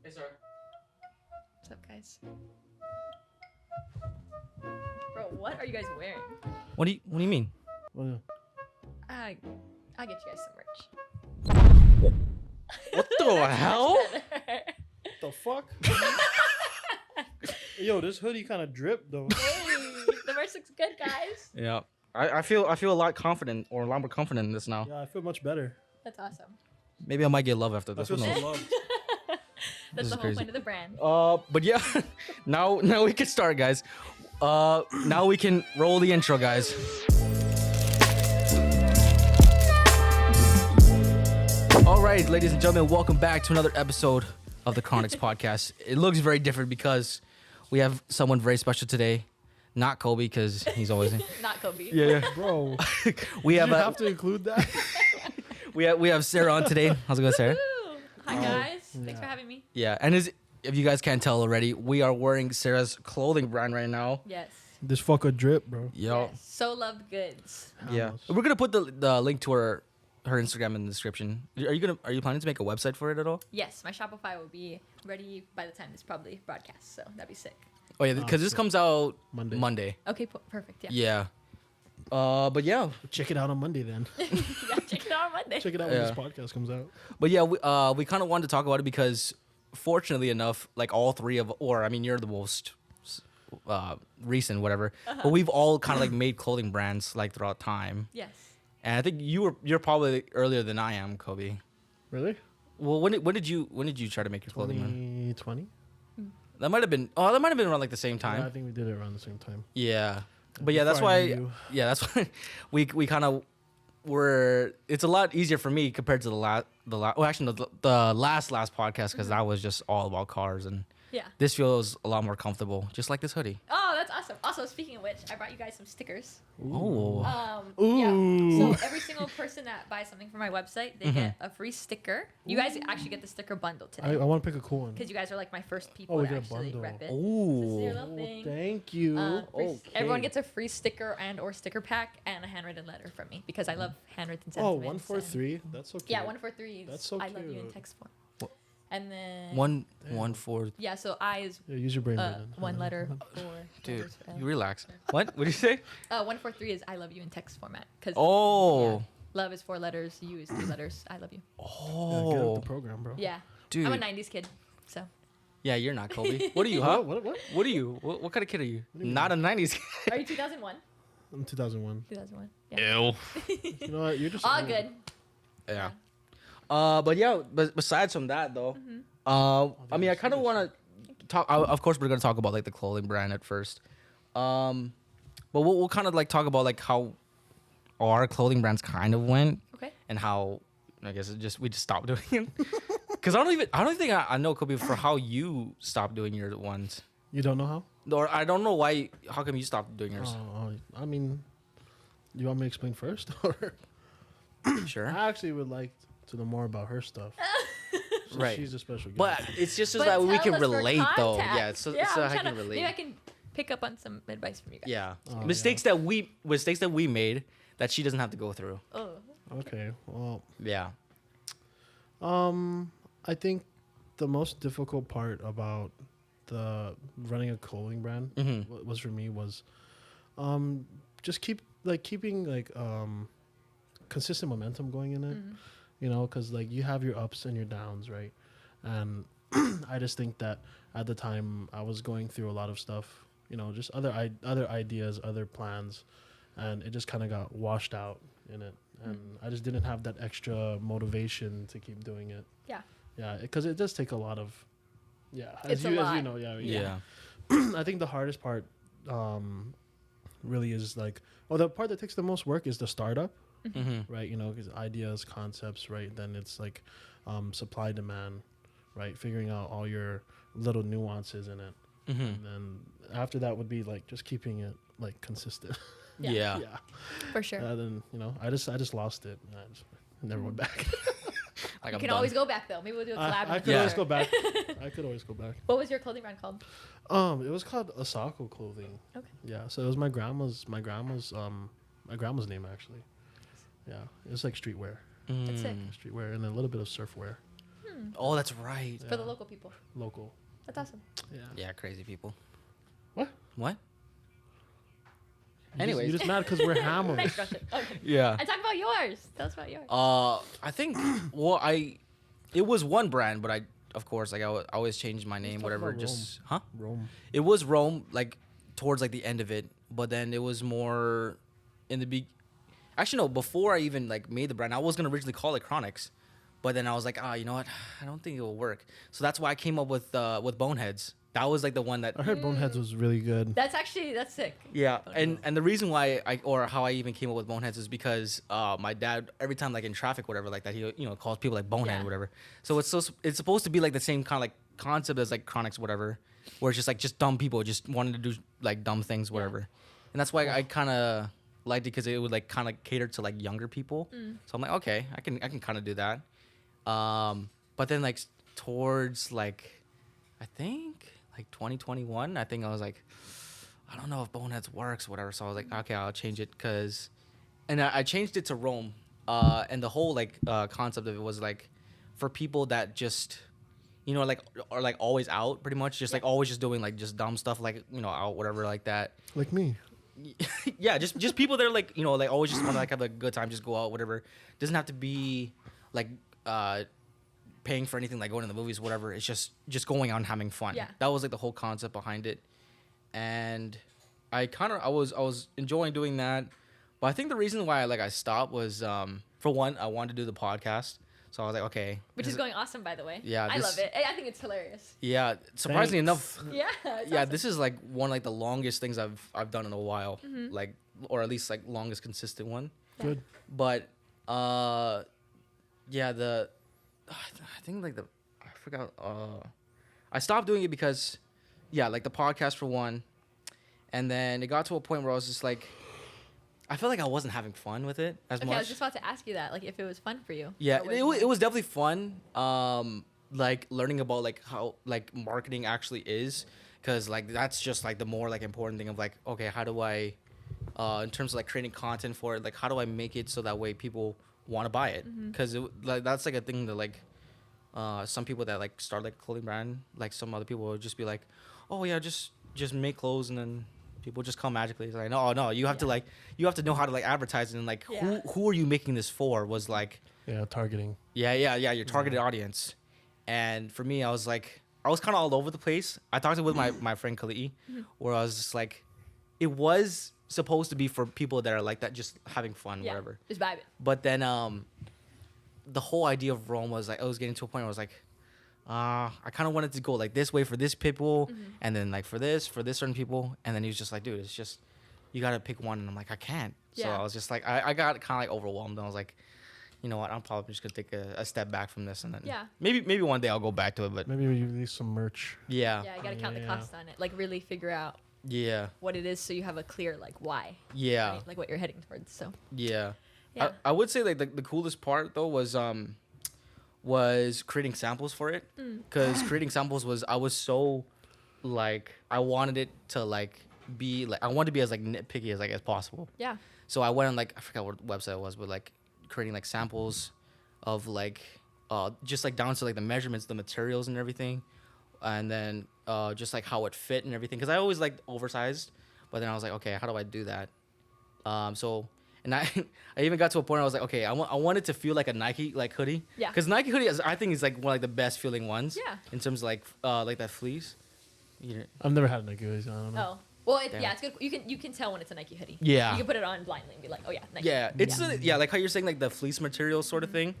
Hey, sir. What's up, guys? Bro, what are you guys wearing? What do you mean? Well, I'll get you guys some merch. What the hell? the fuck? Yo, this hoodie kind of dripped though. Hey, the merch looks good, guys. Yeah. I feel a lot confident or a lot more confident in this now. Yeah, I feel much better. That's awesome. Maybe I might get love after I this. feel Who so knows? loved. That's is the whole crazy. point of the brand. But yeah, now we can start, guys. Now we can roll the intro, guys. All right, ladies and gentlemen, welcome back to another episode of the Chronics podcast. It looks very different because we have someone very special today. Not Kobe, because he's always in. Not Kobe. Yeah. Bro, We you have have to include that. we have Sarah on today. How's it going, Sarah? Woo! Hi, guys. Thanks Yeah. for having me. Yeah, and if you guys can't tell already, we are wearing Sarah's clothing brand right now. Yes. This fucker drip, bro. Yo. Yes. So loved goods. Yeah, we're gonna put the link to her Instagram in the description. Are you planning to make a website for it at all? Yes, my Shopify will be ready by the time this probably broadcasts, so that'd be sick. Oh yeah, because this sick. comes out Monday. Monday. Okay, perfect. Yeah. Yeah. But yeah, Check it out on Monday then. Yeah, check it out on Monday. Check it out when this Yeah. podcast comes out. we kind of wanted to talk about it because, fortunately enough, like all three of, or I mean, you're the most recent, whatever. But we've all kind of like made clothing brands like throughout time, Yes. and I think you're probably earlier than I am, Kobe. Really? Well, when did you try to make your clothing brand? 2020? That might have been around like the same Yeah, I time. think we did it around the same time. Yeah. But yeah, that's Before I knew why. you. Yeah, that's why we kind of were. It's a lot easier for me compared to the last. Well, actually, the last podcast because that was just all about cars, and Yeah. this feels a lot more comfortable, just like this hoodie. Oh, that's awesome. Also, speaking of which, I brought you guys some stickers. Oh. Yeah. Ooh. So every single person that buys something from my website, they get a free sticker. You guys actually get the sticker bundle I today want to pick a cool one. because you guys are like my first people we to get a actually bundle. rep it. This is your Oh. little thing. Thank you. Everyone Okay. gets a free sticker and or sticker pack and a handwritten letter from me because I love handwritten Oh, sentiments. 143. That's okay. Yeah, 143. That's so I love you in cute. text form. And then 114. Yeah, so I is Yeah, use your brain. Brandon. one letter for Dude, letters for L. you relax. What? What did you say? 143 is I love you in text format because Oh. love is 4 letters, you is 2 letters. I love you. Yeah, get Oh. with the program, bro. Yeah, Dude. I'm a 90s kid, so Yeah, you're not Kobe. What are you, huh? What? What are you? What kind of kid are you? do you Not a 90s kid. are you 2001? I'm 2001. 2001. Yeah. Ew. You know what? You're just All old. good. Yeah. But yeah, but besides from that though, I mean, I kind of want to talk. Of course, we're gonna talk about like the clothing brand at first. But we'll kind of like talk about like how our clothing brands kind of went Okay. and how I guess we just stopped doing it. Because I don't think I know, Kobe, for how you stopped doing your ones, You don't know how? or I don't know why. How come you stopped doing yours? I mean, you want me to explain first, or Sure. I actually would like to know more about her stuff. So Right. She's a special guest. But it's just so But that we tell can us for relate, though. context. Yeah, so I'm I trying can to- relate. Maybe I can pick up on some advice from you guys. Yeah. Oh, mistakes that we made that she doesn't have to go through. Oh. Okay. Well, Yeah. I think the most difficult part about the running a clothing brand was for me was just keeping consistent momentum going in it. You know, because like you have your ups and your downs, right? And I just think that at the time I was going through a lot of stuff, you know, just other ideas, other plans, and it just kind of got washed out in it. And I just didn't have that extra motivation to keep doing it. Yeah. Yeah, because it does take a lot of, It's a as you lot. know, Yeah. I think the hardest part really is like, the part that takes the most work is the startup, right? You know, because ideas, concepts, right? Then it's like supply, demand, right? Figuring out all your little nuances in it. And then after that would be like just keeping it like consistent. Yeah. Yeah. For sure. Then, you know, I just lost it. And I just never went back. Like You I'm can done. always go back though. Maybe we'll do a collab. I in the could always future. go back. I could always go back. What was your clothing brand called? It was called Asako clothing. Okay. Yeah, so it was my grandma's name actually. Yeah, it was like streetwear, That's it. and a little bit of surfwear. Oh, that's right. For the local people. Local. That's awesome. Yeah. Yeah, crazy people. What? What? You're just mad because we're hammers. Next question. Okay. Yeah. And talk about yours. Tell us about yours. I think. Well, it was one brand, but of course, like I always change my name, talk whatever. about Just Rome. It was Rome, like towards like the end of it, but then it was more in the Actually, no. Before I even like made the brand, I was gonna originally call it Chronics, but then I was like, you know what? I don't think it will work. So that's why I came up with Boneheads. That was like the one that. I heard Boneheads was really good. That's sick. Yeah, and the reason why how I even came up with Boneheads is because my dad, every time like in traffic, whatever like that, he calls people like bonehead Yeah. whatever. So it's supposed to be like the same kind of like concept as like Chronics whatever, where it's just dumb people just wanting to do like dumb things whatever, and that's why I kind of liked it because it would like kind of cater to like younger people. So I'm like, okay, I can kind of do that. But then like towards like I think like 2021, I think I was like, I don't know if Boneheads works, whatever. So I was like, okay, I'll change it and I changed it to Rome. And the whole like concept of it was like for people that just, like are like always out pretty much, just like always just doing like just dumb stuff, like, out, whatever like that. Like me. Yeah, just people that are like, like always just want to like have a good time, just go out, whatever. Doesn't have to be like, paying for anything like going to the movies, whatever. It's just going out and having fun. Yeah. That was like the whole concept behind it, and I was enjoying doing that, but I think the reason why I stopped was for one, I wanted to do the podcast, so I was like, okay, Which is going awesome, by the way. Yeah, I love it. I think it's hilarious. Yeah, surprisingly Thanks. enough. Yeah. It's Yeah, awesome. this is like one like the longest things I've done in a while, like, or at least like longest consistent one. Good. But yeah, I think like I forgot. I stopped doing it because, yeah, like the podcast for one, and then it got to a point where I was just like, I felt like I wasn't having fun with it as Okay, much. I was just about to ask you that, like if it was fun for you. Yeah, Or it was definitely fun. Like learning about like how like marketing actually is, because like that's just like the more like important thing of like, okay, how do I, in terms of like creating content for it, like how do I make it so that way people want to buy it? Because like that's like a thing that like, some people that like start like a clothing brand, like some other people would just be like, oh yeah, just make clothes and then people just come magically. It's like, no, you have to like, you have to know how to like advertise it, and like who are you making this for was like, Yeah, targeting. yeah, your targeted audience. And for me, I was like, I was kind of all over the place. I talked with my friend Kali'i, where I was just like, it was supposed to be for people that are like that, just having fun, whatever. Just vibe it. But then the whole idea of Rome was like, I was getting to a point where I was like, I kind of wanted to go like this way for this people, and then like for this certain people. And then he was just like, dude, it's just, you got to pick one. And I'm like, I can't. So Yeah. I was just like, I got kind of like overwhelmed. And I was like, you know what, I'm probably just going to take a step back from this. And then maybe one day I'll go back to it. But Maybe we release some merch. yeah. Yeah, you gotta count the Yeah. cost on it. Like really figure out Yeah. what it is so you have a clear like why. Yeah. Right? Like what you're heading towards. So Yeah. yeah. I would say like the coolest part though was creating samples for it, because creating samples I was so like, I wanted it to like be like, I wanted to be as like nitpicky as possible. yeah. So I went on like, I forgot what website it was, but like creating like samples of like just like down to like the measurements, the materials and everything, and then just like how it fit and everything, because I always liked oversized, but then I was like, okay, how do I do that? And I even got to a point where I was like, okay, I want it to feel like a Nike like hoodie. Yeah. Because Nike hoodie I think is like one of like the best feeling ones. Yeah. In terms of like that fleece. Yeah. I've never had a Nike hoodie, so I don't know. Oh. Well, Damn. yeah, it's good. You can tell when it's a Nike hoodie. Yeah. You can put it on blindly and be like, oh yeah, Nike. Yeah, it's like how you're saying like the fleece material sort of thing.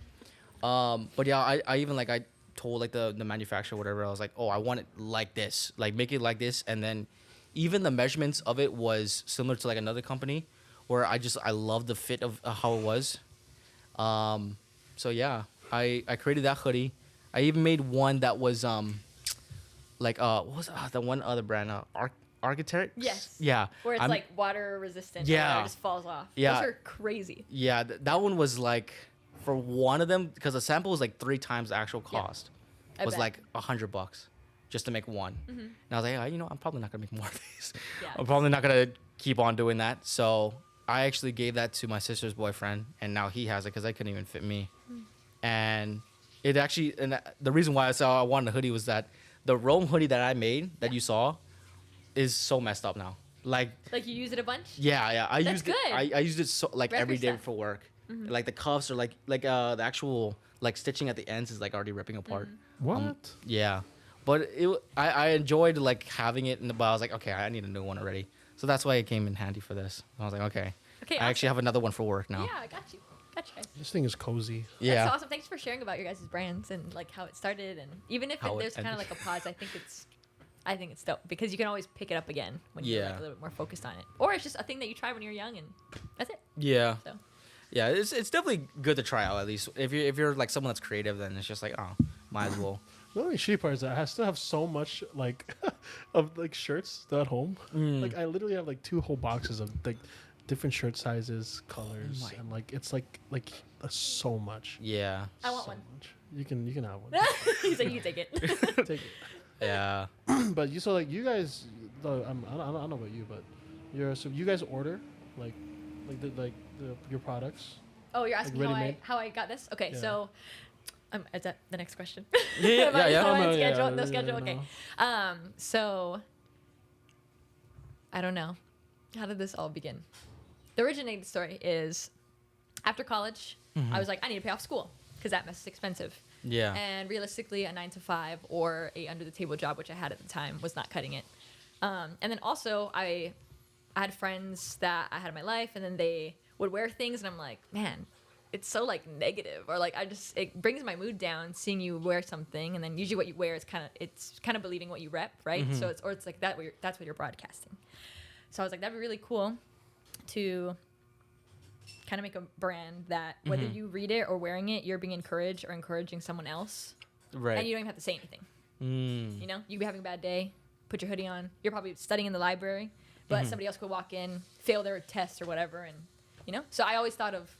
But yeah, I even like I told like the manufacturer whatever, I was like, oh, I want it like this, like make it like this, and then even the measurements of it was similar to like another company, where I love the fit of how it was. So yeah, I created that hoodie. I even made one that was like what was the one other brand Architect? Yes. Yeah. Where it's like water resistant. Yeah. Or it just falls off. Yeah. Those are crazy. Yeah, that one was like, for one of them, because the sample was like 3 times the actual cost, I was bet. like $100 just to make one. And I was like, I'm probably not gonna make more of these. Yeah. I'm probably not gonna keep on doing that. So I actually gave that to my sister's boyfriend, and now he has it because I couldn't even fit me. And it actually, and the reason why I wanted a hoodie was that the Rome hoodie that I made that you saw is so messed up now. Like you use it a bunch? yeah, I That's used good. it. I used it so like Rep every day yourself. for work. Like the cuffs or like the actual like stitching at the ends is like already ripping apart. What? Yeah, but I enjoyed like having it, but I was like, okay, I need a new one already. So that's why it came in handy for this. I was like, okay, Okay, I actually awesome. have another one for work now. Yeah, I got you. Got you guys. This thing is cozy. Yeah. That's awesome. Thanks for sharing about your guys' brands and like how it started, and even if How it there's kind of ended. like a pause, I think it's dope because you can always pick it up again when you're like, Yeah. a little bit more focused on it, or it's just a thing that you try when you're young, and that's it. Yeah. So Yeah, it's definitely good to try out at least. If you're like someone that's creative, then it's just like, oh, might as well. The only shitty part is that I still have so much like of like shirts still at home. Like I literally have like 2 whole boxes of like different shirt sizes, colors, my- and like it's like so much. Yeah. I want So one. much. You can have one. He's like, you take it. Take it. Yeah. But you so like you guys, I don't know about you, but so you guys order like your products. Oh, you're asking ready-made? how I got this? Okay, Yeah. so is that the next question? Yeah, Am I- yeah. am I No, on yeah, schedule? yeah, No schedule. yeah, Okay. So I don't know. How did this all begin? The originating story is after college, I was like, I need to pay off school because that mess is expensive. Yeah. And realistically, a 9 to 5 or a under the table job, which I had at the time, was not cutting it. And then also, I had friends that I had in my life, and then they would wear things, and I'm like, man, it's so like negative, or like it brings my mood down seeing you wear something, and then usually what you wear is kind of believing what you rep, right? So it's like that's what you're broadcasting. So I was like, that'd be really cool to kind of make a brand that whether you read it or wearing it, you're being encouraged or encouraging someone else. Right. And you don't even have to say anything. You know, you could be having a bad day, put your hoodie on. You're probably studying in the library, but somebody else could walk in, fail their test or whatever, and you know. So I always thought of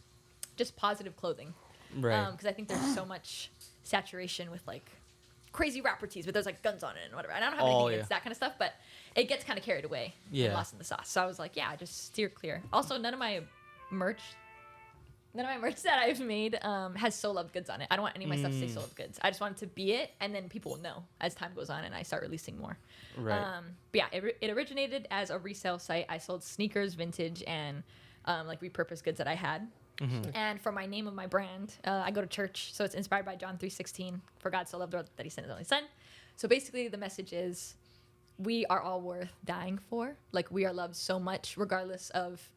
just positive clothing, Right. because I think there's so much saturation with like crazy rapper tees, but there's like guns on it and whatever. And I don't have anything against that kind of stuff, but it gets kind of carried away, Yeah. and lost in the sauce. So I was like, yeah, just steer clear. Also, none of my merch that I've made has So Loved Goods on it. I don't want any of my stuff to say So Loved Goods. I just want it to be it, and then people will know as time goes on and I start releasing more. Right. But yeah, it originated as a resale site. I sold sneakers, vintage, and like repurposed goods that I had. And for my name of my brand, I go to church, so it's inspired by John 3:16. For God so loved the world that He sent His only Son. So basically, the message is, we are all worth dying for. Like, we are loved so much, regardless of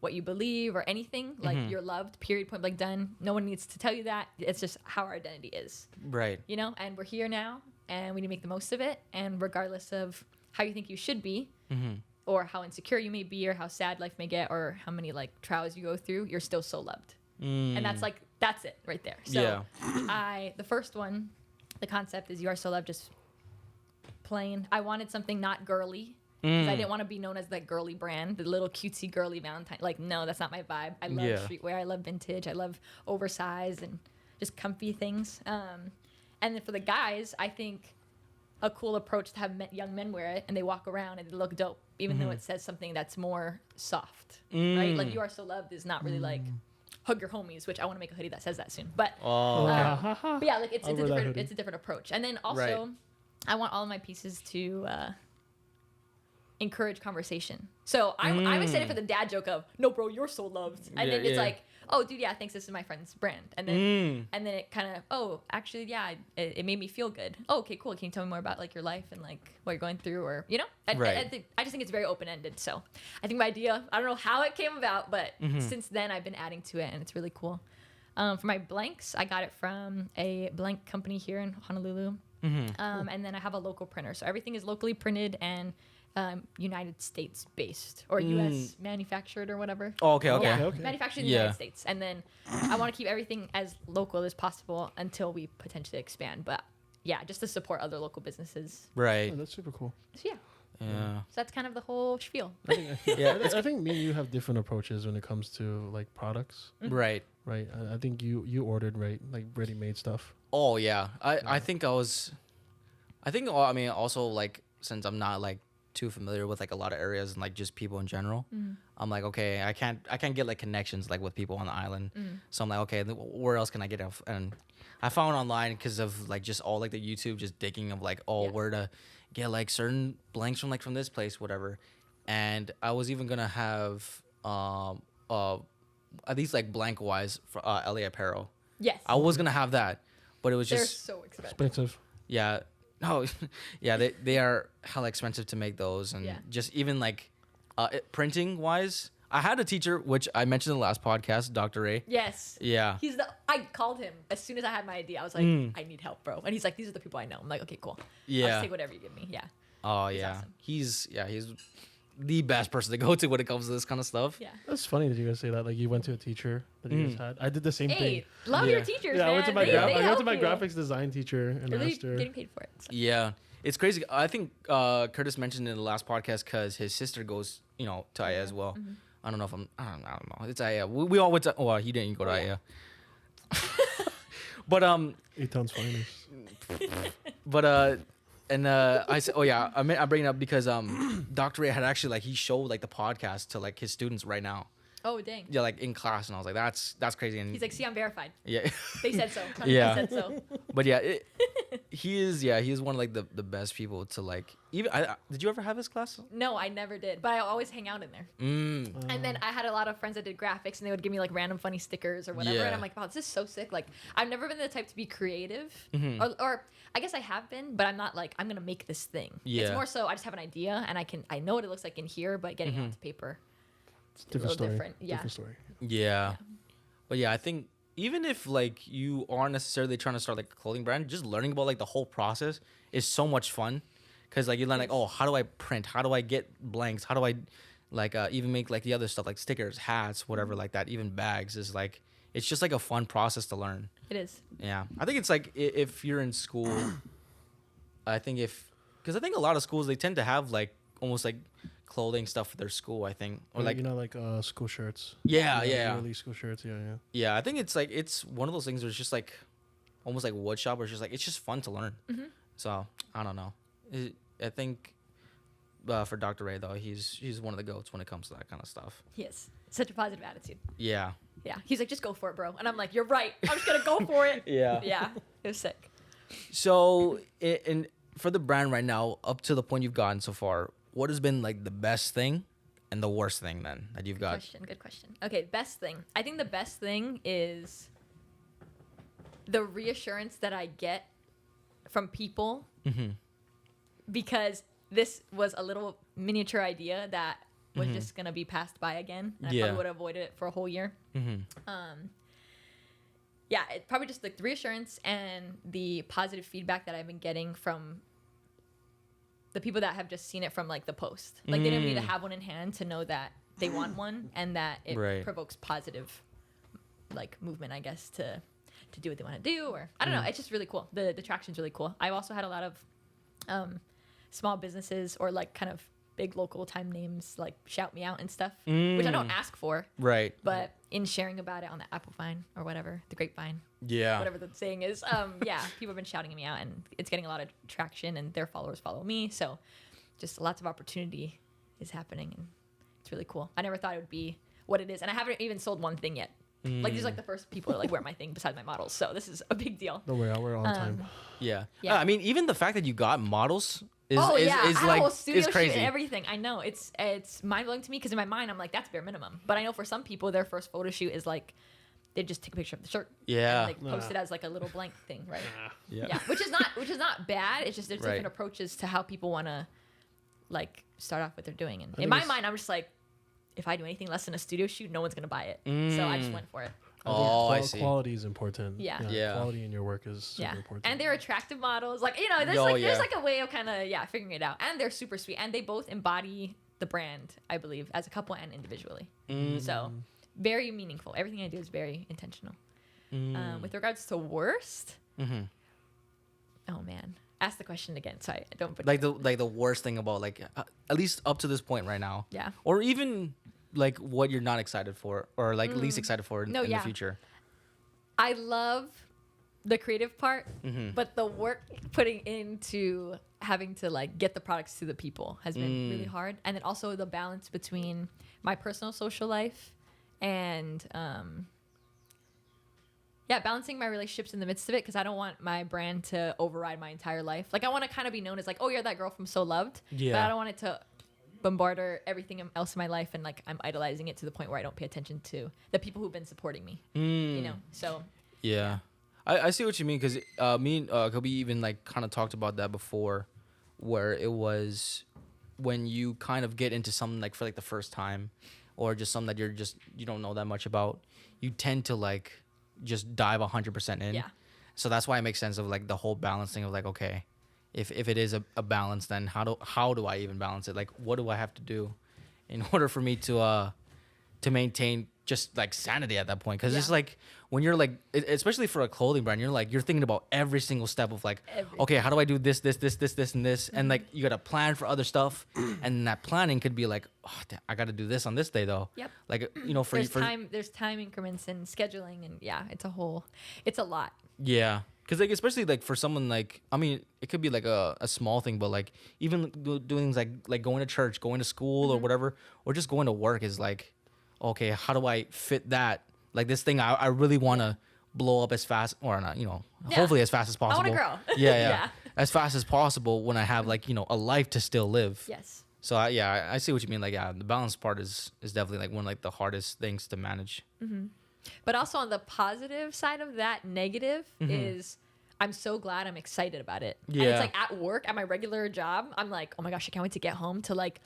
what you believe or anything. Like, you're loved, period, point blank, done. No one needs to tell you that. It's just how our identity is, Right. you know? And we're here now, and we need to make the most of it. And regardless of how you think you should be, or how insecure you may be, or how sad life may get, or how many, like, trials you go through, you're still so loved. And that's it right there. So Yeah. the first one, the concept is you are so loved, just plain. I wanted something not girly. 'Cause I didn't want to be known as that girly brand, the little cutesy girly Valentine. Like, no, that's not my vibe. I love streetwear. I love vintage. I love oversized and just comfy things. And then for the guys, I think a cool approach to have young men wear it and they walk around and they look dope, even though it says something that's more soft, right? Like, you are so loved is not really like hug your homies, which I want to make a hoodie that says that soon. But but yeah, like it's a different approach. And then also, Right. I want all of my pieces to encourage conversation. So I'm excited for the dad joke of, no, bro, you're so loved. And then it's like, oh, dude, yeah, thanks, this is my friend's brand. And then it kind of, oh, actually, yeah, it made me feel good. Oh, okay, cool. Can you tell me more about like your life and like what you're going through, or you know? I just think it's very open ended. So I think my idea, I don't know how it came about, but since then I've been adding to it, and it's really cool. For my blanks, I got it from a blank company here in Honolulu. And then I have a local printer, so everything is locally printed and United States based, or U.S. manufactured, or whatever. Oh, okay. Yeah, Okay. manufactured in the United States. And then I want to keep everything as local as possible until we potentially expand. But yeah, just to support other local businesses. Right. Oh, that's super cool. So yeah, Yeah. so that's kind of the whole spiel. I think me and you have different approaches when it comes to like products, Right. right? I think you ordered like ready-made stuff. Oh yeah. I think I mean also like, since I'm not like too familiar with like a lot of areas and like just people in general. I'm like, okay, I can't get like connections like with people on the island. So I'm like, okay, where else can I get off? And I found online because of like just all like the YouTube just digging of like where to get like certain blanks from this place, whatever. And I was even gonna have at least like blank wise for LA apparel. Yes. I was gonna have that, but it was They're just so expensive. Expensive. yeah. No, yeah, they are hella expensive to make those, and just even like printing wise. I had a teacher, which I mentioned in the last podcast, Dr. Ray. Yes. Yeah. I called him as soon as I had my idea. I was like, I need help, bro. And he's like, these are the people I know. I'm like, okay, cool. I'll just take whatever you give me. Yeah. Oh He's yeah. awesome. He's the best person to go to when it comes to this kind of stuff. Yeah. That's funny that you guys say that. Like you went to a teacher that you guys had. I did the same thing. Hey, love your teachers, Yeah, man. I went to my they I went to help my you. graphics design teacher and They're asked her. getting paid for it. So. Yeah. It's crazy. I think Curtis mentioned in the last podcast because his sister goes, to IA as well. I don't know. I don't know. It's IA. We all went to. Oh, he didn't go to IA. But 8 tons finest. I said, oh yeah, I bring it up because Dr. Ray had actually like he showed like the podcast to like his students right now. Oh, dang. Yeah, like in class, and I was like, that's crazy. And He's like, see, I'm verified. yeah, They said so. Yeah. They said so. but yeah, he is one of like the best people to like. Even did you ever have his class? No, I never did. But I always hang out in there. And then I had a lot of friends that did graphics, and they would give me like random funny stickers or whatever. Yeah. And I'm like, wow, this is so sick. Like, I've never been the type to be creative. Or I guess I have been, but I'm not like, I'm going to make this thing. Yeah. It's more so I just have an idea, and I know what it looks like in here, but getting it onto paper, it's a Different little story. different. Yeah. Different story. Yeah. But yeah, I think even if like you aren't necessarily trying to start like a clothing brand, just learning about like the whole process is so much fun. Cause like you learn like, oh, how do I print? How do I get blanks? How do I like even make like the other stuff like stickers, hats, whatever like that, even bags is like, it's just like a fun process to learn. It is. Yeah. I think it's like if you're in school, I think because I think a lot of schools, they tend to have like almost like clothing stuff for their school, I think. Or like, like school shirts. Yeah. Yearly school shirts. Yeah. Yeah, I think it's like it's one of those things where it's just like almost like wood shop, where it's just like it's just fun to learn. So I don't know. I think for Dr. Ray though, he's one of the goats when it comes to that kind of stuff. He is. Such a positive attitude. Yeah. Yeah. He's like, just go for it, bro. And I'm like, you're right. I'm just going to go for it. Yeah. Yeah. It was sick. So and for the brand right now, up to the point you've gotten so far, what has been like the best thing and the worst thing then that you've got? Good question. Okay, best thing. I think the best thing is the reassurance that I get from people because this was a little miniature idea that was just going to be passed by again. And I probably would have avoided it for a whole year. Yeah, it probably just like the reassurance and the positive feedback that I've been getting from the people that have just seen it from like the post. Like they didn't need to have one in hand to know that they want one and that it provokes positive like movement, I guess, to do what they want to do. Or I don't know. It's just really cool. The traction's really cool. I've also had a lot of small businesses or like kind of big local time names like shout me out and stuff, which I don't ask for. Right. But in sharing about it on the Apple Vine or whatever, the Grapevine, Yeah. whatever the saying is, yeah, people have been shouting me out and it's getting a lot of traction and their followers follow me. So just lots of opportunity is happening and it's really cool. I never thought it would be what it is. And I haven't even sold one thing yet. Like these are like the first people to like wear my thing besides my models. So this is a big deal. Don't worry, I'll wear it all the time. Yeah. Yeah. I mean, even the fact that you got models is I is had a like whole studio is shoot crazy. and everything. I know it's mind blowing to me because in my mind I'm like that's bare minimum. But I know for some people their first photo shoot is like they just take a picture of the shirt. Yeah. And like post it as like a little blank thing, right? Yeah. Yeah. Which is not bad. It's just there's Right. different approaches to how people want to like start off what they're doing. And in think my it's- mind I'm just like if I do anything less than a studio shoot, no one's gonna buy it. So I just went for it. Oh, I see. Quality is important. Yeah. Yeah. Quality in your work is super important. And they're attractive models. Like, you know, there's there's like a way of kind of figuring it out. And they're super sweet. And they both embody the brand, I believe, as a couple and individually. So very meaningful. Everything I do is very intentional. With regards to worst, oh man, ask the question again. So I don't. Like the worst thing about like at least up to this point right now. Yeah. Or even like what you're not excited for or like least excited for in the future. I love the creative part, but the work putting into having to like get the products to the people has been really hard. And then also the balance between my personal social life and balancing my relationships in the midst of it, because I don't want my brand to override my entire life. Like I want to kind of be known as like, oh, you're that girl from So Loved, but I don't want it to bombard everything else in my life, and like I'm idolizing it to the point where I don't pay attention to the people who've been supporting me. You know, so yeah. I see what you mean, because me and Kobe even like kind of talked about that before, where it was when you kind of get into something like for like the first time, or just something that you don't know that much about, you tend to like just dive 100% in. Yeah. So that's why it makes sense of like the whole balancing of like, okay, if it is a balance, then how do I even balance it? Like, what do I have to do in order for me to maintain just like sanity at that point? Because it's like when you're like, especially for a clothing brand, you're thinking about every single step of like, okay, how do I do this, and this, and like you got to plan for other stuff, and that planning could be like, oh, I got to do this on this day though. Yep. Like, you know, there's time increments and scheduling, and it's a lot. Yeah. Because like, especially like for someone like, I mean, it could be like a small thing, but like even doing things like going to church, going to school or whatever, or just going to work is like, okay, how do I fit that? Like this thing I really want to blow up as fast, or not, you know, hopefully as fast as possible. I want to grow. Yeah. As fast as possible when I have like, you know, a life to still live. Yes. So I see what you mean. Like, yeah, the balance part is definitely like one of like the hardest things to manage. But also on the positive side of that negative is I'm so glad, I'm excited about it. Yeah. And it's like at work, at my regular job, I'm like, oh my gosh, I can't wait to get home to like,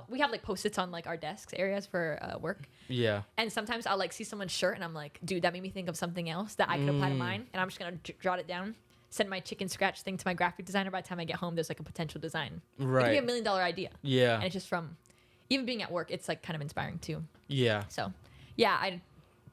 we have like Post-its on like our desks areas for work. Yeah. And sometimes I'll like see someone's shirt and I'm like, dude, that made me think of something else that I could apply to mine. And I'm just going to jot it down, send my chicken scratch thing to my graphic designer. By the time I get home, there's like a potential design. Right. It could be $1 million idea. Yeah. And it's just from even being at work, it's like kind of inspiring too. Yeah. So yeah, I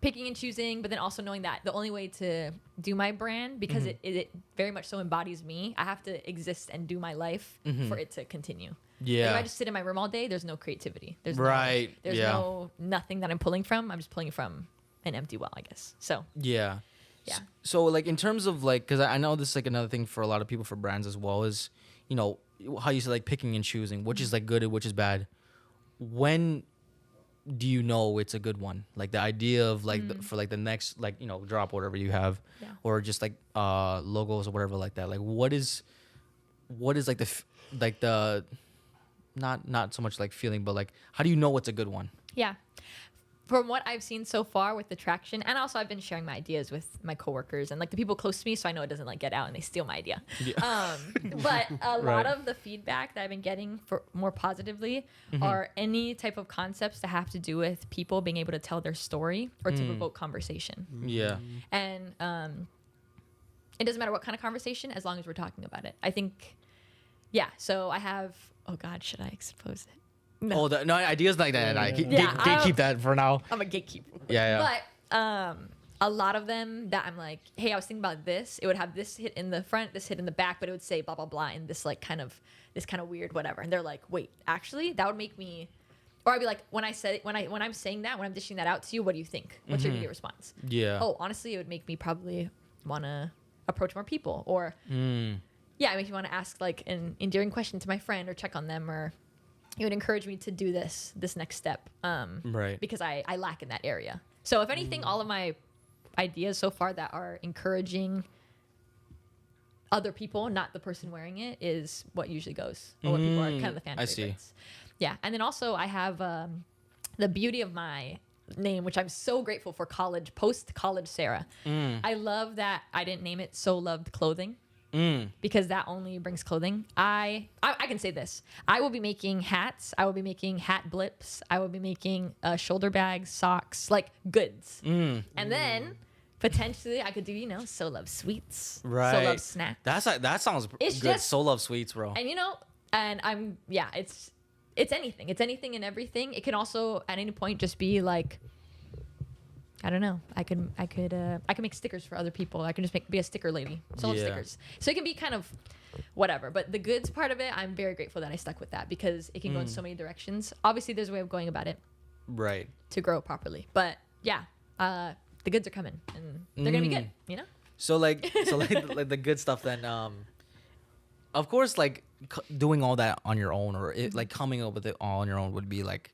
picking and choosing, but then also knowing that the only way to do my brand, because it very much so embodies me, I have to exist and do my life for it to continue. Yeah. Like if I just sit in my room all day, there's no creativity. There's there's nothing that I'm pulling from. I'm just pulling from an empty well, I guess. So yeah. Yeah. So like in terms of like, because I know this is like another thing for a lot of people for brands as well, is, you know, how you say like picking and choosing, which is like good and which is bad. When do you know it's a good one? Like the idea of like for like the next like, you know, drop, whatever you have, or just like logos or whatever like that. Like what is like the not so much like feeling, but like how do you know what's a good one? Yeah. From what I've seen so far with the traction, and also I've been sharing my ideas with my coworkers and like the people close to me, so I know it doesn't like get out and they steal my idea. Yeah. But a lot of the feedback that I've been getting for more positively are any type of concepts that have to do with people being able to tell their story or to provoke conversation. Yeah. And it doesn't matter what kind of conversation, as long as we're talking about it. I think, yeah. So I have. Oh God, should I expose it? No. No ideas like that. Gatekeep that for now. I'm a gatekeeper. Yeah. But a lot of them that I'm like, hey, I was thinking about this. It would have this hit in the front, this hit in the back, but it would say blah blah blah in this like kind of weird whatever. And they're like, wait, actually, that would make me. Or I'd be like, when I'm saying that, when I'm dishing that out to you, what do you think? What's your immediate response? Yeah. Oh, honestly, it would make me probably want to approach more people, or yeah, it makes me want to ask like an endearing question to my friend or check on them, or it would encourage me to do this next step, right? Because I lack in that area. So if anything, all of my ideas so far that are encouraging other people, not the person wearing it, is what usually goes, or what people are kind of the fan favorites. I see. Yeah, and then also I have the beauty of my name, which I'm so grateful for. Post-college Sarah. I love that I didn't name it So Loved Clothing. Because that only brings clothing. I can say this. I will be making hats. I will be making hat blips. I will be making shoulder bags, socks, like goods. And then potentially I could do, So Love Sweets. Right. So Love Snacks. That sounds good. Just, So Love Sweets, bro. And it's anything. It's anything and everything. It can also at any point just be like, I don't know. I could make stickers for other people. I can just be a sticker lady. Sell stickers. So it can be kind of whatever. But the goods part of it, I'm very grateful that I stuck with that, because it can go in so many directions. Obviously, there's a way of going about it, right, to grow properly. But yeah, the goods are coming and they're gonna be good. like the good stuff then. Of course, like doing all that on your own, or like coming up with it all on your own would be like,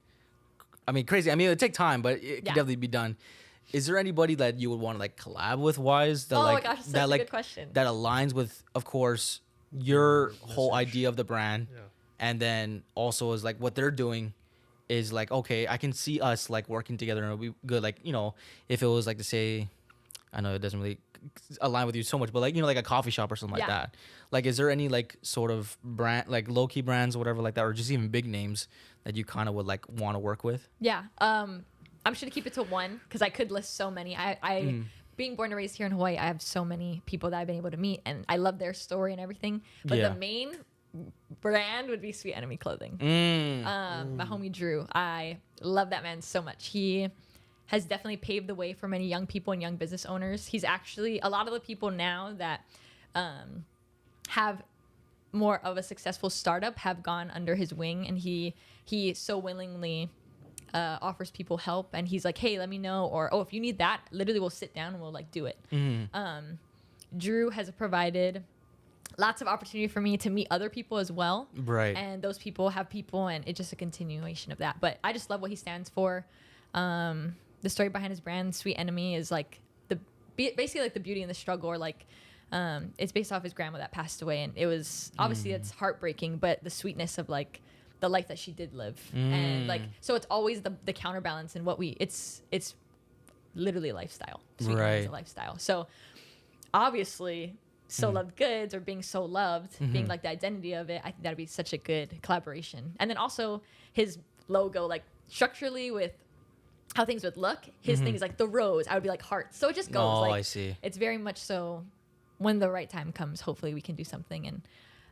I mean, crazy. I mean, it would take time, but it could definitely be done. Is there anybody that you would want to like collab with, wise? That, my gosh, that's such a good question. That aligns with, of course, your whole idea of the brand, and then also is like what they're doing is like, okay, I can see us like working together and it'll be good. Like, you know, if it was like to say, I know it doesn't really align with you so much, but like, you know, like a coffee shop or something like that. Like, is there any like sort of brand, like low key brands or whatever like that, or just even big names that you kind of would like want to work with? Yeah. I'm just gonna keep it to one because I could list so many. I being born and raised here in Hawaii, I have so many people that I've been able to meet, and I love their story and everything. But the main brand would be Sweet Enemy Clothing. My homie Drew, I love that man so much. He has definitely paved the way for many young people and young business owners. He's actually a lot of the people now that have more of a successful startup have gone under his wing, and he so willingly offers people help, and he's like, hey, let me know, or oh, if you need that, literally we'll sit down and we'll like do it. Drew has provided lots of opportunity for me to meet other people as well, right? And those people have people, and it's just a continuation of that. But I just love what he stands for. The story behind his brand, Sweet Enemy, is like basically like the beauty and the struggle, or like it's based off his grandma that passed away, and it was obviously it's heartbreaking, but the sweetness of like the life that she did live, and like so it's always the counterbalance in what it's literally a lifestyle. Sweet Enemy is a lifestyle. So obviously, so loved goods, or being so loved, being like the identity of it, I think that'd be such a good collaboration. And then also his logo, like structurally with how things would look, his thing is like the rose. I would be like hearts. So it just goes. Oh, like, I see. It's very much so. When the right time comes, hopefully we can do something, and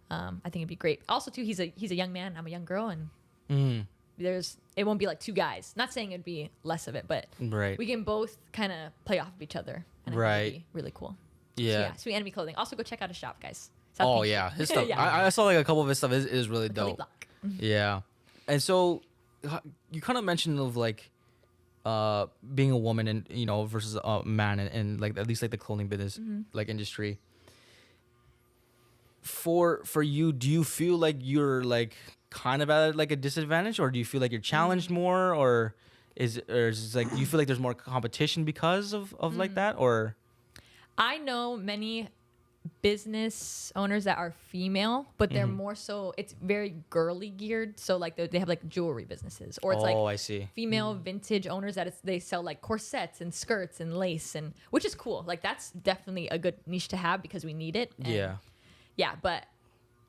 I think it'd be great. Also, too, he's a young man. I'm a young girl, and it won't be like two guys. Not saying it'd be less of it, but we can both kind of play off of each other, and I think it'd be really cool. Yeah. So, yeah, Sweet Enemy Clothing. Also, go check out his shop, guys. Oh yeah, his stuff. I saw like a couple of his stuff is really dope. Yeah, and so you kind of mentioned of like being a woman and you know versus a man and like at least like the clothing business like industry. For you, do you feel like you're like kind of at like a disadvantage, or do you feel like you're challenged more, or is it like you feel like there's more competition because of like that, or? I know many business owners that are female, but they're more so, it's very girly geared. So like they have like jewelry businesses, or it's I see. Female vintage owners that they sell like corsets and skirts and lace, and which is cool. Like that's definitely a good niche to have because we need it. And yeah, but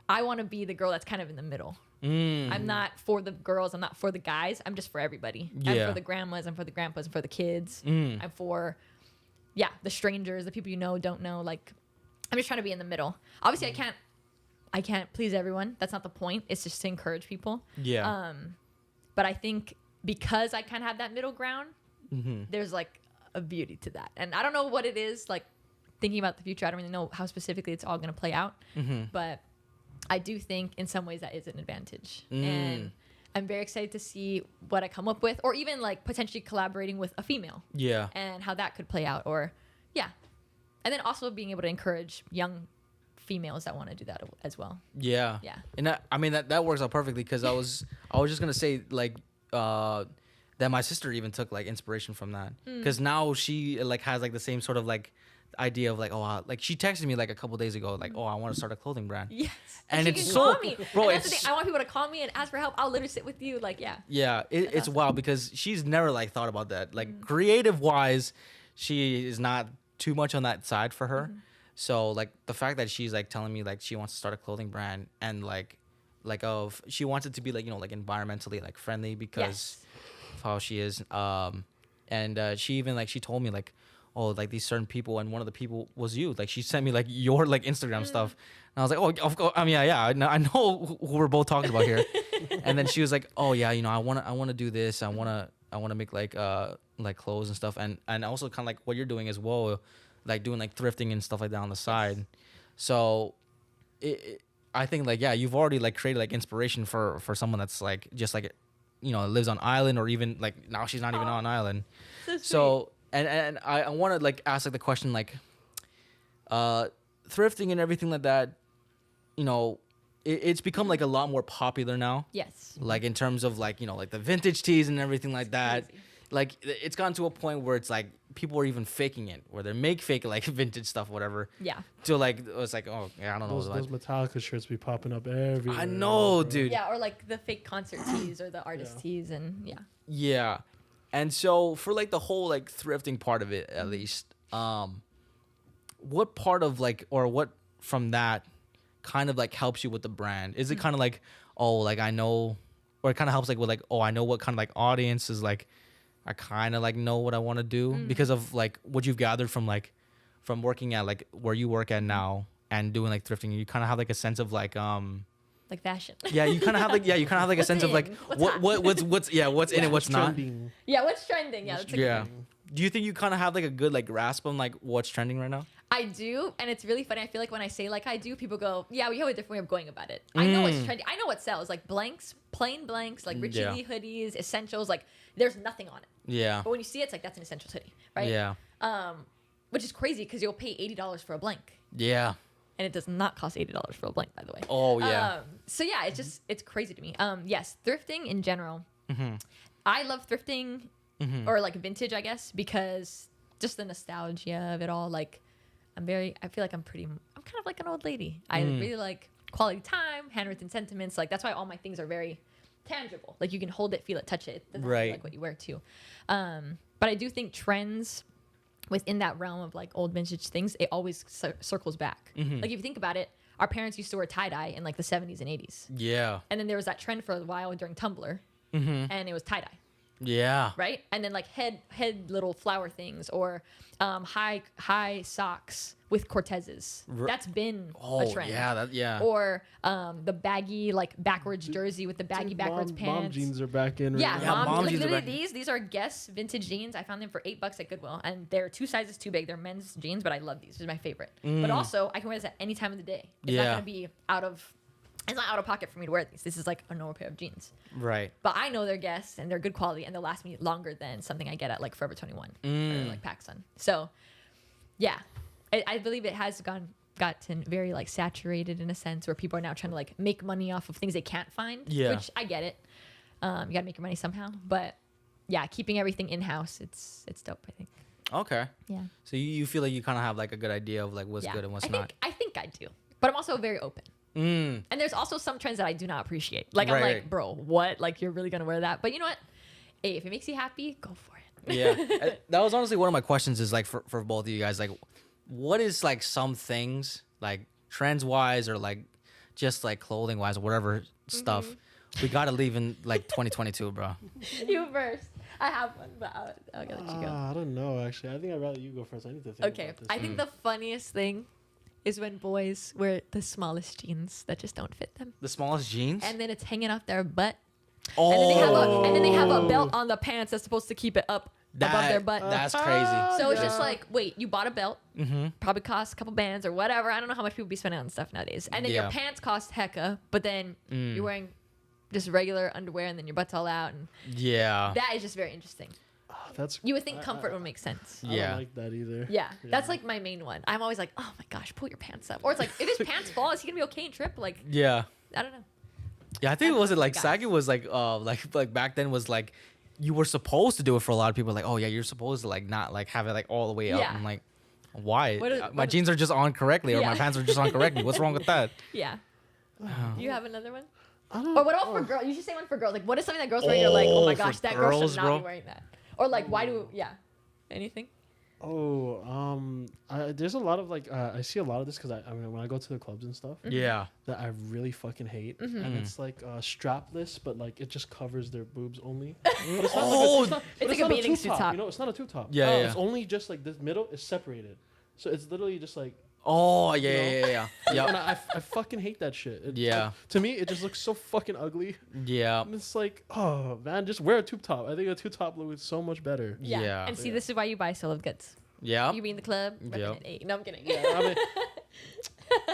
I want to be the girl that's kind of in the middle. I'm not for the girls. I'm not for the guys. I'm just for everybody. I'm for the grandmas. I'm for the grandpas. I'm for the kids. I'm for the strangers, the people you know, don't know. Like, I'm just trying to be in the middle. Obviously, I can't please everyone. That's not the point. It's just to encourage people. Yeah. But I think because I kind of have that middle ground, there's like a beauty to that. And I don't know what it is. Like thinking about the future, I don't really know how specifically it's all going to play out. But I do think in some ways that is an advantage. And I'm very excited to see what I come up with, or even like potentially collaborating with a female. Yeah. And how that could play out, or and then also being able to encourage young females that want to do that as well. Yeah. Yeah. And I mean that works out perfectly because I was just gonna say like that my sister even took like inspiration from that because now she like has like the same sort of like idea of like like she texted me like a couple days ago like I want to start a clothing brand. Yes. And it's so call me. Bro, and that's the thing. I want people to call me and ask for help. I'll literally sit with you like it's awesome. Wild because she's never like thought about that like creative wise she is not too much on that side for her. So like the fact that she's like telling me like she wants to start a clothing brand and like she wants it to be like you know like environmentally like friendly because of how she is and she even like she told me like like these certain people, and one of the people was you. Like she sent me like your like Instagram stuff, and I was like, of course. I mean, I know who we're both talking about here. And then she was like, you know, I want to do this. I want to make like clothes and stuff, and also kind of like what you're doing as well, like doing like thrifting and stuff like that on the side. So, I think like you've already like created like inspiration for someone that's like just like, you know, lives on island, or even like now she's not even on island. So And I want to like ask like the question like thrifting and everything like that, you know, it's become like a lot more popular now. Yes. Like in terms of like, you know, like the vintage tees and everything like that. Crazy. Like it's gotten to a point where it's like people are even faking it, where they fake like vintage stuff, whatever. Yeah. To like it's like, oh yeah, I don't know. Those Metallica shirts be popping up everywhere. I know, bro. dude. Yeah, or like the fake concert tees or the artist tees, and yeah. Yeah. And so for like the whole like thrifting part of it, at least, what part of like, or what from that kind of like helps you with the brand? Is it kind of like, oh, like I know, or it kind of helps like with like, oh, I know what kind of like audience is like, I kind of like know what I want to do because of like what you've gathered from working at like where you work at now and doing like thrifting. You kind of have like a sense of like Like fashion. yeah, you kind of have like a sense of like what's in it, what's not. Trending. Yeah, what's trending? Yeah, that's a good one. Do you think you kind of have like a good like grasp on like what's trending right now? I do, and it's really funny. I feel like when I say like I do, people go, "Yeah, we have a different way of going about it." I know what's trendy. I know what sells, like blanks, plain blanks, like Richie Lee hoodies, essentials. Like there's nothing on it. Yeah. But when you see it, it's like that's an essentials hoodie, right? Yeah. Which is crazy because you'll pay $80 for a blank, Yeah. and it does not cost $80 for a blank, by the way. Oh yeah. So yeah, it's crazy to me. Yes, thrifting in general. I love thrifting or like vintage, I guess, because just the nostalgia of it all. Like I feel like I'm kind of like an old lady. I really like quality time, handwritten sentiments. Like that's why all my things are very tangible. Like you can hold it, feel it, touch it. It doesn't have to be Right. like what you wear too. But I do think trends within that realm of like old vintage things, it always circles back. Like if you think about it, our parents used to wear tie-dye in like the 70s and 80s. Yeah. And then there was that trend for a while during Tumblr, and it was tie-dye, Yeah. right? And then like head little flower things or high socks with Cortezes. That's been a trend. Yeah. Or the baggy like backwards jersey with the baggy Dude, backwards mom pants. jeans are back in. Yeah, right Yeah, now. mom like jeans are literally back- these are Guess vintage jeans. I found them for $8 at Goodwill, and they're 2 sizes too big. They're men's jeans, but I love these. These are my favorite. But also, I can wear this at any time of the day. It's not Yeah. gonna be it's not out of pocket for me to wear these. This is like a normal pair of jeans. Right. But I know they're Guess and they're good quality and they'll last me longer than something I get at like Forever 21 or like PacSun. So, yeah, I believe it has gotten very like saturated in a sense where people are now trying to like make money off of things they can't find. Yeah. Which I get it. You gotta make your money somehow. But yeah, keeping everything in house, it's dope. I think. Okay. Yeah. So you feel like you kind of have like a good idea of like what's good and what's not. I think I do, but I'm also very open. And there's also some trends that I do not appreciate. Like I'm Right. like, bro, what? Like you're really gonna wear that? But you know what? Hey, if it makes you happy, go for it. Yeah. That was honestly one of my questions is like for both of you guys, like what is like some things like trends wise or like just like clothing wise or whatever stuff we gotta leave in like 2022, bro. You first. I have one, but I'll let you go. I don't know. Actually, I think I'd rather you go first. I need to think. Okay. About this. I think the funniest thing is when boys wear the smallest jeans that just don't fit them, The smallest jeans? and then it's hanging off their butt. Oh, And then they have a belt on the pants that's supposed to keep it up above their butt. That's crazy. So it's just like, wait, you bought a belt, probably cost a couple bands or whatever. I don't know how much people be spending on stuff nowadays. And then Yeah. your pants cost hecka, but then you're wearing just regular underwear and then your butt's all out. And Yeah. that is just very interesting. That's. You would think comfort would make sense. I Yeah. don't like that either. Yeah, that's like my main one. I'm always like, oh my gosh, pull your pants up. Or it's like, if his pants fall, is he gonna be okay in trip? Like, Yeah. I don't know. Yeah, I think it was like guys. sagging was like back then was like you were supposed to do it for a lot of people. Like, oh yeah, you're supposed to like not like have it like all the way up. Yeah. I'm like, why? What My jeans are just on correctly, or my Yeah. pants are just on correctly. What's wrong with that? Yeah. Do you have another one? I don't. Or what about for girls? You should say one for girls. Like, what is something that girls wear? You're like, oh my for gosh, that girl girls, should not bro? be wearing that. Or like, why do? Yeah. Anything? There's a lot of like I see a lot of this because I mean when I go to the clubs and stuff Yeah. that I really fucking hate, and it's like strapless, but like it just covers their boobs only. But it's not Oh, like It's like a not bathing tube suit top. You know, it's not a tube top. Yeah, yeah. It's only just like this middle is separated, so it's literally just like. Oh You know? yeah. And Yeah. I fucking hate that shit. Yeah. like, to me, it just looks so fucking ugly. Yeah. And it's like, oh man, just wear a tube top. I think a tube top look is so much better. Yeah. Yeah. And see, this is why you buy Soul of Goods. Yeah. You be in the club. Yeah. Hey, no, I'm kidding. Yeah, I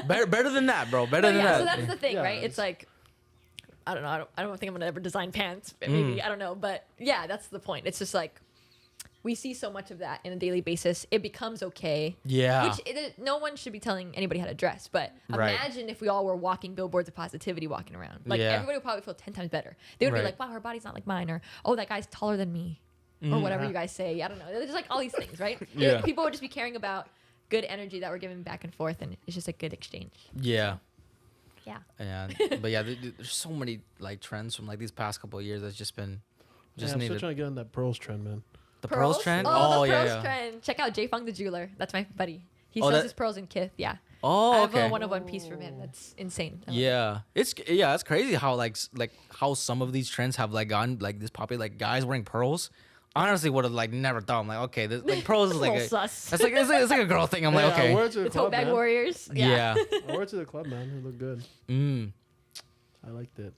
mean, Better than that, bro. Better But than yeah, so that. that's the thing, Yeah, right? It's it's- like, I don't know. I don't think I'm gonna ever design pants. Maybe I don't know, but yeah, that's the point. It's just like, we see so much of that in a daily basis. It becomes okay. Yeah. No one should be telling anybody how to dress. But Right. imagine if we all were walking billboards of positivity walking around. Like Yeah. everybody would probably feel 10 times better. They would Right. be like, wow, her body's not like mine. Or, oh, that guy's taller than me. Or whatever you guys say. I don't know. There's like all these things, right? Yeah. People would just be caring about good energy that we're giving back and forth. And it's just a good exchange. Yeah. Yeah. Yeah. But yeah, there's so many like trends from like these past couple of years that's just been I'm still trying to get on that pearls trend, man. the pearls trend. Oh, the yeah, pearls yeah. trend. Check out J Fung the jeweler. That's my buddy. He Oh, sells his pearls in Kith. Yeah. Oh, I have okay. a one-of-one piece from him. That's insane. I love it. Yeah, it's crazy how like how some of these trends have like gone like this popular, like guys wearing pearls. Honestly, would have like never thought. I'm like, okay, this like pearls is A like little sus. that's like it's like a girl thing. I'm Yeah, like, I okay, wore it to the The club, tote bag man. warriors. yeah. I wore it to the club, man. It looked good. I liked it.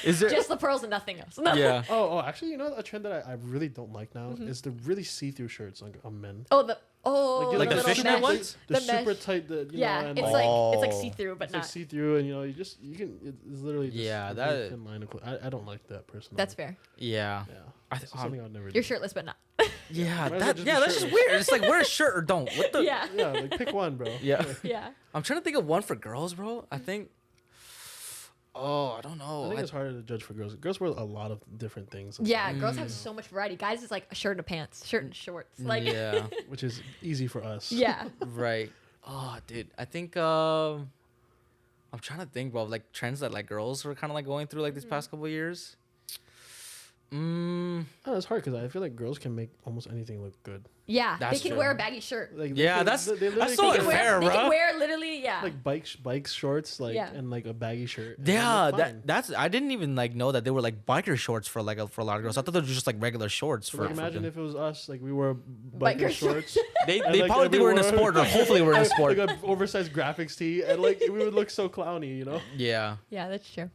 Is there? Just the pearls and nothing else. No. Yeah. Oh, actually, you know a trend that I really don't like now is the really see-through shirts on men. Oh, Like the little fishnet mesh. ones? The The super mesh. tight. Yeah, and it's Oh. like see-through, but it's like not. see-through, and you can. It's literally just Yeah, a that- very thin line of I don't like that personally. That's fair. Yeah. Yeah, I it's something I would never do. You're shirtless, but not. Yeah, Might as well that just yeah, be that's just shirtless. weird. It's like wear a shirt or don't. What the? Yeah. Yeah, like pick one, bro. Yeah. Yeah. I'm trying to think of one for girls, bro. I think. Oh, I don't know. I think it's harder to judge for girls. Girls wear a lot of different things. Yeah, girls have so much variety. Guys is like a shirt and pants, shirt and shorts. Like, yeah, which is easy for us. yeah. right. Oh, dude, I think I'm trying to think, bro, like trends that like girls were kind of like going through like these past couple of years. Oh, it's hard because I feel like girls can make almost anything look good. Yeah, That's they can true. wear a baggy shirt. Like Yeah, can- that's- literally that's so can unfair, They bro. can wear literally, yeah. like bikes shorts, like Yeah. and like a baggy shirt. and they Yeah, look fine. that's I didn't even like know that they were like biker shorts for like for a lot of girls. I thought they were just like regular shorts So, for. like, for imagine them. if it was us, like we wore Biker biker shorts. they and, like, probably we were in a wore- sport or hopefully were in a sport. like an oversized graphics tee, and like we would look so clowny, you know. Yeah, Yeah, that's true.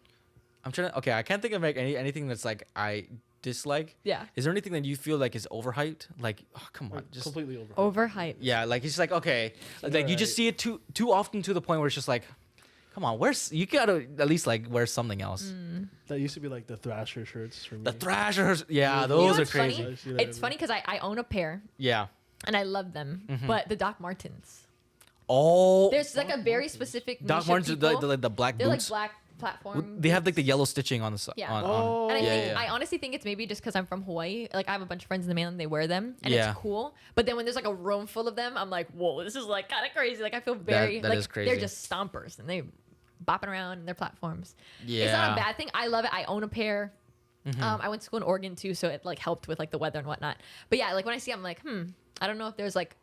I'm trying to. Okay, I can't think of like anything that's like I dislike. Yeah. Is there anything that you feel like is overhyped? Like, oh, come on, Like, just completely over. Overhyped. yeah. Like it's just like okay, like you just see it too often to the point where it's just like, come on, you gotta at least like wear something else. That used to be like the Thrasher shirts for me. The Thrashers, yeah, You know those are what's funny? crazy. I see that It's funny because I own a pair Yeah. and I love them, but the Doc Martens. Oh, There's like a very specific niche Doc of Martens, people. the black They're like boots. black platform. They have like the boots. yellow stitching on the side. Yeah. Oh. And I Yeah, think yeah. I honestly think it's maybe just because I'm from Hawaii. Like I have a bunch of friends in the mainland, they wear them, and Yeah. it's cool. But then when there's like a room full of them, I'm like, whoa, this is like kind of crazy. Like I feel very that like is crazy. they're just stompers and they bopping around in their platforms. Yeah. It's not a bad thing. I love it. I own a pair. Mm-hmm. I went to school in Oregon too, so it like helped with like the weather and whatnot. But yeah, like when I see, it, I'm like, I don't know if there's like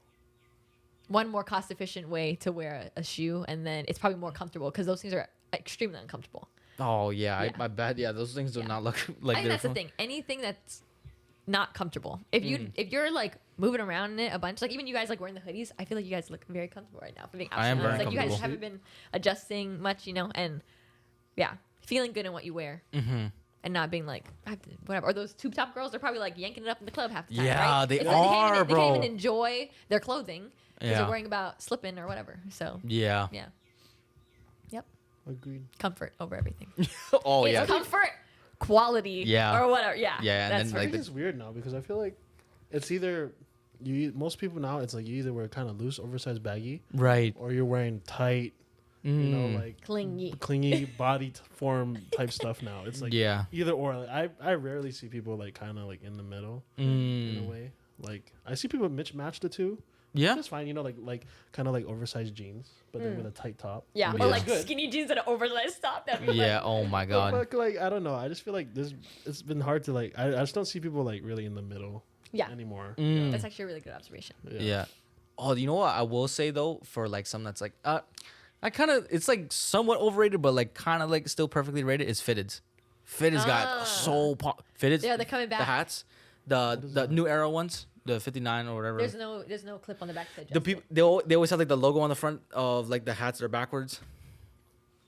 one more cost efficient way to wear a shoe, and then it's probably more comfortable because those things are extremely uncomfortable. Oh yeah, Yeah. I bet. Yeah, those things do Yeah. not look I like think they're that's the fun. thing. Anything that's not comfortable. If you're like moving around in it a bunch, like even you guys like wearing the hoodies, I feel like you guys look very comfortable right now. For being I am absolutely very honest. Like you guys comfortable. haven't been adjusting much, you know, and yeah, feeling good in what you wear. Mm-hmm. And not being like, I have to, whatever. Or those tube top girls, they're probably like yanking it up in the club half the time. Yeah, right? they It's like they are, they can't even bro. enjoy their clothing because Yeah. they're worrying about slipping or whatever. So Yeah. yeah, yep, Agreed. comfort over everything. Oh It's yeah. comfort, quality, Yeah. or whatever. Yeah, Yeah, and that's then, I like, right. think it's weird now because I feel like it's either most people now it's like you either wear kind of loose, oversized, baggy, Right. or you're wearing tight, you know, like clingy. clingy body form type stuff now. It's like Yeah. either or. Like, I rarely see people like kind of like in the middle in Mm. a way. Like I see people match the two. Yeah. That's fine, you know, like kind of like oversized jeans, but then with a tight top. Yeah, which or is like good. skinny jeans and an oversized top. That'd be Yeah. like, Oh my But, god. like I don't know. I just feel like it's been hard to like. I just don't see people like really in the middle yeah, anymore. Mm. that's actually a really good observation. Yeah. Oh, you know what I will say though, for like something that's like I kind of it's like somewhat overrated, but like kind of like still perfectly rated is fitteds. Fitteds got so fitteds. Yeah, they're coming back. The hats, the new era ones, the 59 or whatever. There's no clip on the back to adjust The it. people they always have like the logo on the front of like the hats that are backwards.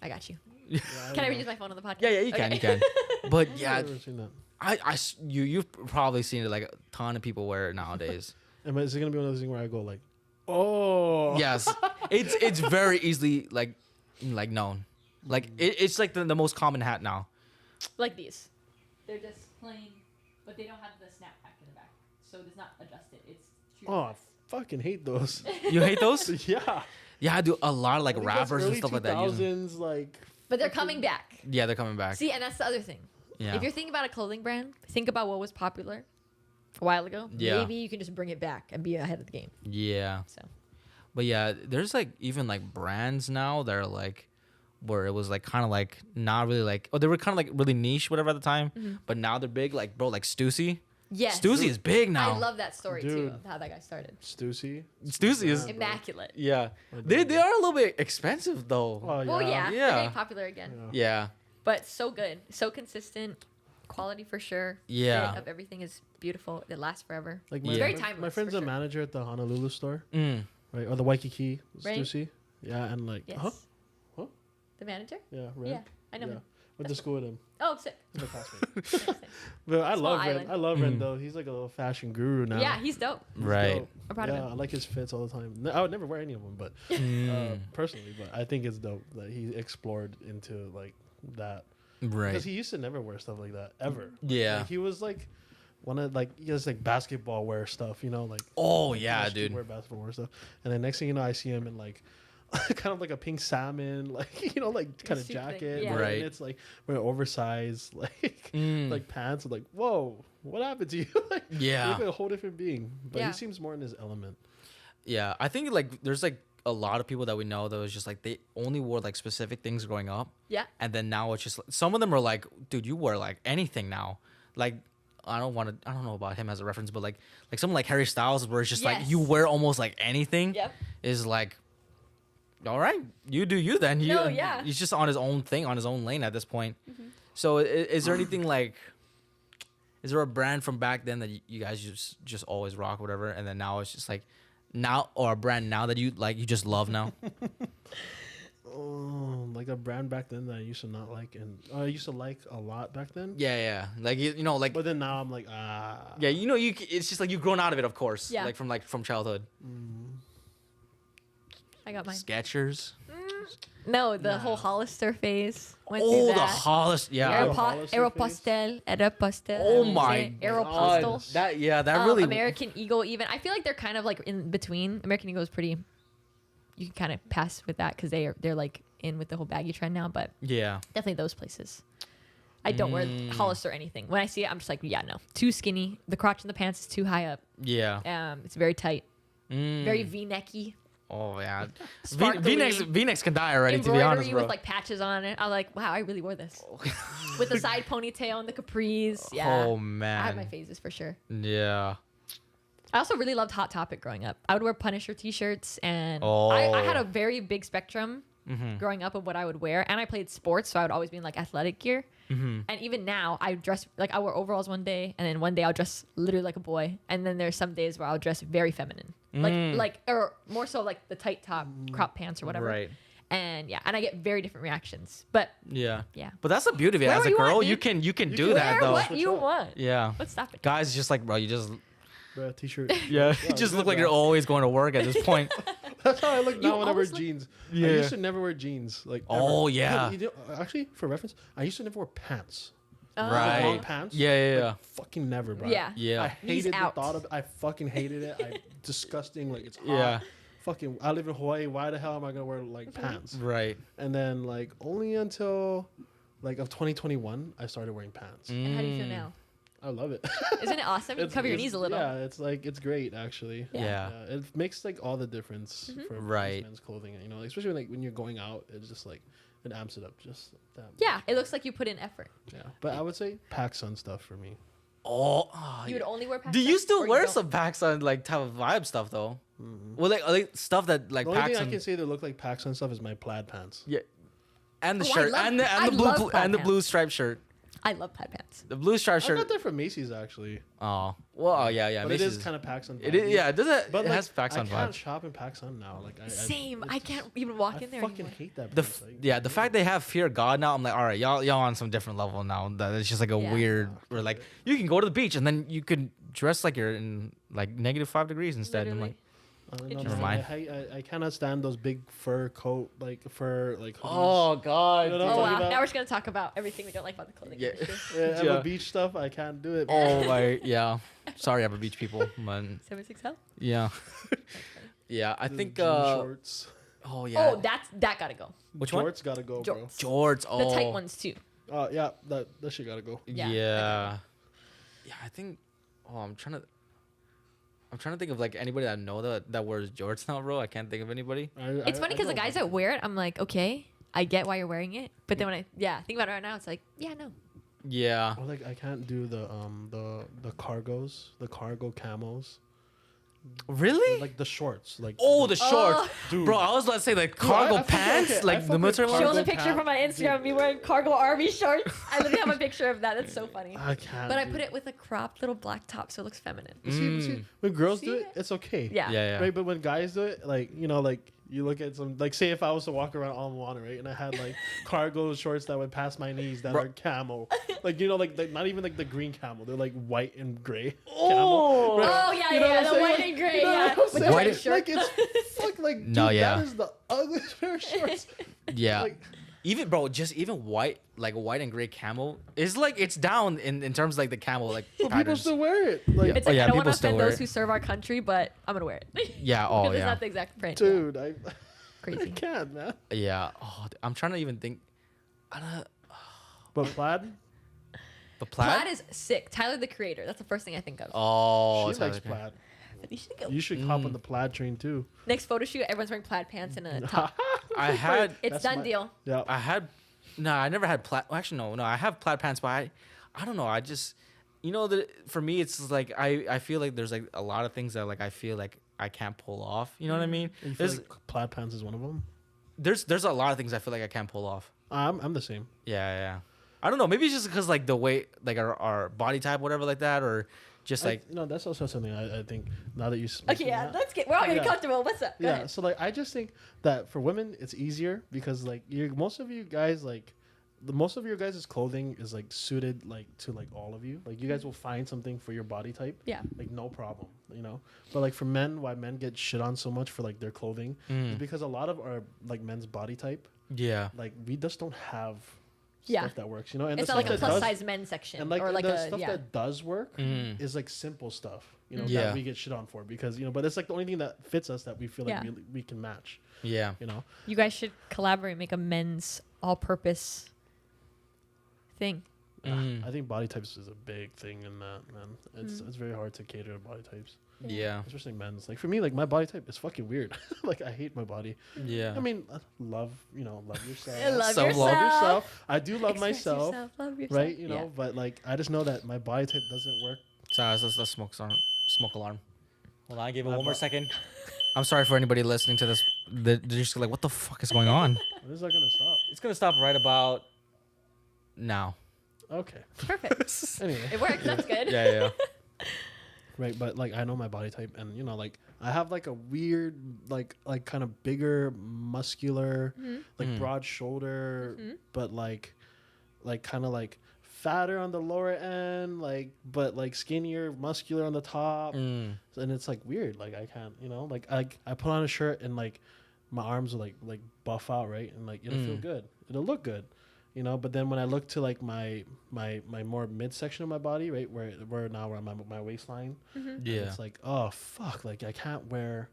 I got you. Yeah, Can I use my phone on the podcast? Yeah, you can, you can. But yeah, I've never seen that. you've probably seen it like a ton of people wear it nowadays. And is it gonna be one of those things where I go like, oh, Yes, it's very easily like known. Like it's like the most common hat now. Like these. They're just plain, but they don't have the snap pattern. so it does not adjust it. It's to Oh, your I size. fucking hate those. You hate those? Yeah. Yeah, I do a lot of like I think that's rappers and early stuff like that. Use them. 2000s, like. But they're coming back. Yeah, they're coming back. See, and that's the other thing. Yeah. If you're thinking about a clothing brand, think about what was popular a while ago. Yeah. Maybe you can just bring it back and be ahead of the game. Yeah. So But yeah, there's like even like brands now that are like where it was like kind of like not really like they were kind of like really niche whatever at the time, but now they're big like bro like Stussy. yes, Stussy is big now. I love that story too Dude. of how that guy started. Stussy. Stussy is Immaculate. yeah. They are a little bit expensive though. Oh, yeah. Well, yeah, Yeah. they're getting popular again. Yeah. But so good, so consistent, quality for sure. Yeah. Fit of everything is beautiful. It lasts forever. Like Yeah. my, Very my- timeless, My friend's for a sure. manager at the Honolulu store, Mm. right? Or the Waikiki Right. Stussy. Yeah, and like, Yes. huh? Huh? The manager? Yeah, right. Yeah, I know Yeah. him. Went to school with him. Oh, sick. He's my classmate. Nice, nice. But I Small love Ren. island. I love Ren Mm. though. He's like a little fashion guru now. Yeah, he's dope. He's Right. dope. I'm proud of Yeah, him. I like his fits all the time. I would never wear any of them, but Mm. personally, but I think it's dope that he explored into like that. Right. Because he used to never wear stuff like that ever. Yeah. Like, he was like one of like he has like basketball wear stuff, you know, like Oh like, yeah, street dude. wear basketball wear stuff. And then next thing you know, I see him in like kind of like a pink salmon, like like kind of suit thing, jacket, yeah. Right. And it's like wearing oversized like Mm. like pants. I'm like, whoa, what happened to you? Like, Yeah. you're like a whole different being. But Yeah. he seems more in his element. Yeah, I think like there's like a lot of people that we know that was just like they only wore like specific things growing up, Yeah. and then now it's just some of them are like, dude, you wear like anything now. Like I don't know about him as a reference, but like someone like Harry Styles, where it's just like Yes. you wear almost like anything. Yep. Is like, all right, you do you then. No, yeah. He's just on his own thing, on his own lane at this point. So is there anything like? Is there a brand from back then that you guys just always rock, whatever, and then now it's just like, now or a brand now that you like you just love now? Oh, like a brand back then that I used to not like, and I used to like a lot back then. Yeah, like you know, like But then now I'm like, yeah, you know, it's just like you've grown out of it, of course. Yeah. Like from childhood. I got mine. Skechers. No, the Nah. whole Hollister phase. Went Oh, through the that. Hollis. Yeah. Aero- Hollister Aeropostale. Aeropostale. Oh how do you my say it? God. Aeropostale. That really. American Eagle even. I feel like they're kind of like in between. American Eagle is pretty. You can kind of pass with that because they're like in with the whole baggy trend now, but Yeah. definitely those places. I don't wear Hollister or anything. When I see it, I'm just like, yeah, no, too skinny. The crotch in the pants is too high up. Yeah. It's very tight, very Mm. V-necky. Oh yeah. Sparkly. V-necks can die already. To be Embroidery honest, bro. with like patches on it. I'm like, wow, I really wore this with the side ponytail and the capris. Yeah, Oh I had man. my phases for sure. Yeah. I also really loved Hot Topic growing up. I would wear Punisher t-shirts, and Oh. I had a very big spectrum Mm-hmm. growing up of what I would wear. And I played sports, so I would always be in like athletic gear. Mm-hmm. And even now, I dress like I wear overalls one day, and then one day I'll dress literally like a boy. And then there's some days where I'll dress very feminine, like or more so like the tight top, crop pants or whatever. Right. And yeah, and I get very different reactions. But Yeah. yeah, But that's the beauty of it. Wear As what a you girl, want, you dude. can You do can that wear though. what Switch you up. want. Yeah. Let's stop it. Guys, just like bro, you just Bro, t-shirt. yeah, Yeah, just good, look like bro. you're always going to work at this point. That's how I look You now when I wear always look- jeans. Yeah. I used to never wear jeans. Like Oh, ever. yeah. You know, actually, for reference, I used to never wear pants. Oh. Right. Long pants. Yeah. Like, fucking never, bro. Yeah. Yeah. I He's hated the out. thought of. I fucking hated it. I disgusting. Like it's hot. Yeah. Fucking. I live in Hawaii. Why the hell am I gonna wear like pants? Right. And then like only until like of 2021, I started wearing pants. And how do you feel now? I love it. Isn't it awesome? You can cover your knees a little. Yeah, it's like it's great actually. Yeah. It makes like all the difference for Right. men's clothing. You know, especially like when you're going out, it's just like it amps it up just that. Yeah, it looks like you put in effort. Yeah, but I would say PacSun stuff for me. Oh. You would only wear pants. Do you or still wear don't? some PacSun like type of vibe stuff though? Well, like stuff that like The only thing I PacSun. can say that look like PacSun stuff is my plaid pants. Yeah. And the Oh, I shirt love- and the I love blue plaid and the blue pants. striped shirt. I love plaid pants. The blue striped I shirt. got that from Macy's actually. Oh. Well, oh, yeah. But Macy's it is kind of PacSun. It is, yeah. It does. But It like, has PacSun I can't vibes. shop in PacSun now. Like Same. I it's can't just- even walk I in there fucking anymore. hate that. The place. Like, yeah, the fact they have Fear God now, I'm like, all right, y'all on some different level now. That it's just like a Yeah. weird, where like you can go to the beach and then you can dress like you're in like -5 degrees instead. I'm like, Literally. Never mind. I cannot stand those big fur coat fur hoodies. Oh God. You know what I'm Oh talking wow! about? Now we're just gonna talk about everything we don't like about the clothing Yeah. industry. Yeah, Yeah. Ever Beach stuff, I can't do it. Oh my, yeah. Sorry, Ever Beach people, man. 760. Yeah. Yeah, I The think. jean shorts. Oh yeah. Oh, that gotta go. Which one? Jorts gotta go, bro. Jorts. Jorts. Oh. The tight ones too. Yeah, that shit gotta go. Yeah. Yeah. Yeah, I think. Oh, I'm trying to think of like anybody that I know that wears jorts now, bro. I can't think of anybody. It's funny because the guys that wear it, I'm like, okay, I get why you're wearing it, but then when I think about it right now, it's like, yeah, no. Yeah. Or like I can't do the cargos, the cargo camos. Really? Like the shorts, like Oh, the shorts, dude. bro. I was about to say like Dude, cargo I fuck- pants, okay, I like fuck the with military cargo ones. Show the picture cap- from my Instagram. Me wearing cargo army shorts. I literally have a picture of that. That's so funny. I can't. But I do put it with a cropped little black top, so it looks feminine. See, when girls See do it, it? it's okay. Yeah. Yeah. Right, but when guys do it, like like you look at some, like say if I was to walk around on water, right, and I had like cargo shorts that went past my knees that Bro. are camo, like like not even like the green camo, they're like white and gray. Oh. Right. Oh yeah, You know what I'm the saying? white and gray. You know Yeah, what I'm with the saying? White white and- shirt. Like it's fuck like dude, No, yeah. that is the ugliest pair of shorts. Yeah. Like, Even bro, just even white, like white and gray camo is like it's down in terms of like the camo like but people patterns. still wear it. Like, It's Oh, like yeah, I don't want people to still offend wear those it. who serve our country, but I'm gonna wear it. Yeah. Oh Because it's yeah. not the exact print. dude, I Crazy. can't, man. Yeah. Oh, I'm trying to even think. But plaid, The plaid. Plaid is sick. Tyler the Creator. That's the first thing I think of. Oh, she likes plaid. You should go. You should hop on the plaid train too. Next photo shoot, everyone's wearing plaid pants and a top. I had. It's That's done my- deal. Yeah. I had. No, I never had plaid. Well, actually, no. I have plaid pants, but I don't know. I just, for me, it's like I feel like there's like a lot of things that like I feel like I can't pull off. You know what I mean? You feel There's like plaid pants is one of them. there's a lot of things I feel like I can't pull off. I'm the same. Yeah. I don't know. Maybe it's just because like the way like our body type, whatever, like that, or just like No, that's also something I think now that you. Okay, yeah, we're all getting Yeah. comfortable. What's up? Go Yeah, ahead. so like I just think that for women it's easier because like most of you guys like most of your guys' clothing is like suited like to like all of you. Like you guys will find something for your body type. Yeah. Like no problem, But like for men, why men get shit on so much for like their clothing is because a lot of our like men's body type, yeah. like we just don't have Yeah. stuff that works, And It's the not like stuff a that plus does- size men's section and like, or like the a stuff that does work Mm. is like simple stuff, Yeah. that we get shit on for because but it's like the only thing that fits us that we feel like Yeah. we can match, Yeah. You guys should collaborate, make a men's all-purpose thing. I think body types is a big thing in that, man. It's very hard to cater to body types, Yeah. especially men's. Like for me, like my body type is fucking weird. Like I hate my body. Yeah. I mean, love yourself. Love Self-love. Love yourself. yourself. I do love Express myself, yourself, love yourself. right? Yeah. But like I just know that my body type doesn't work. Sorry, that's the smoke alarm. Hold on, give it My one more bo- second. I'm sorry for anybody listening to this. They're just like, what the fuck is going on? When is that gonna stop? It's gonna stop right about now. Okay. Perfect. Anyway. It works. That's good. Yeah. Right, but like I know my body type, and like I have like a weird, like kind of bigger, muscular, like broad shoulder, but like kind of like fatter on the lower end, but like skinnier, muscular on the top, Mm. and it's like weird. Like I can't, like I put on a shirt and like my arms will like buff out, right, and like it'll feel good, it'll look good. But then when I look to like my more midsection of my body, right, where now we're on my waistline, Yeah. it's like, oh fuck, like I can't wear,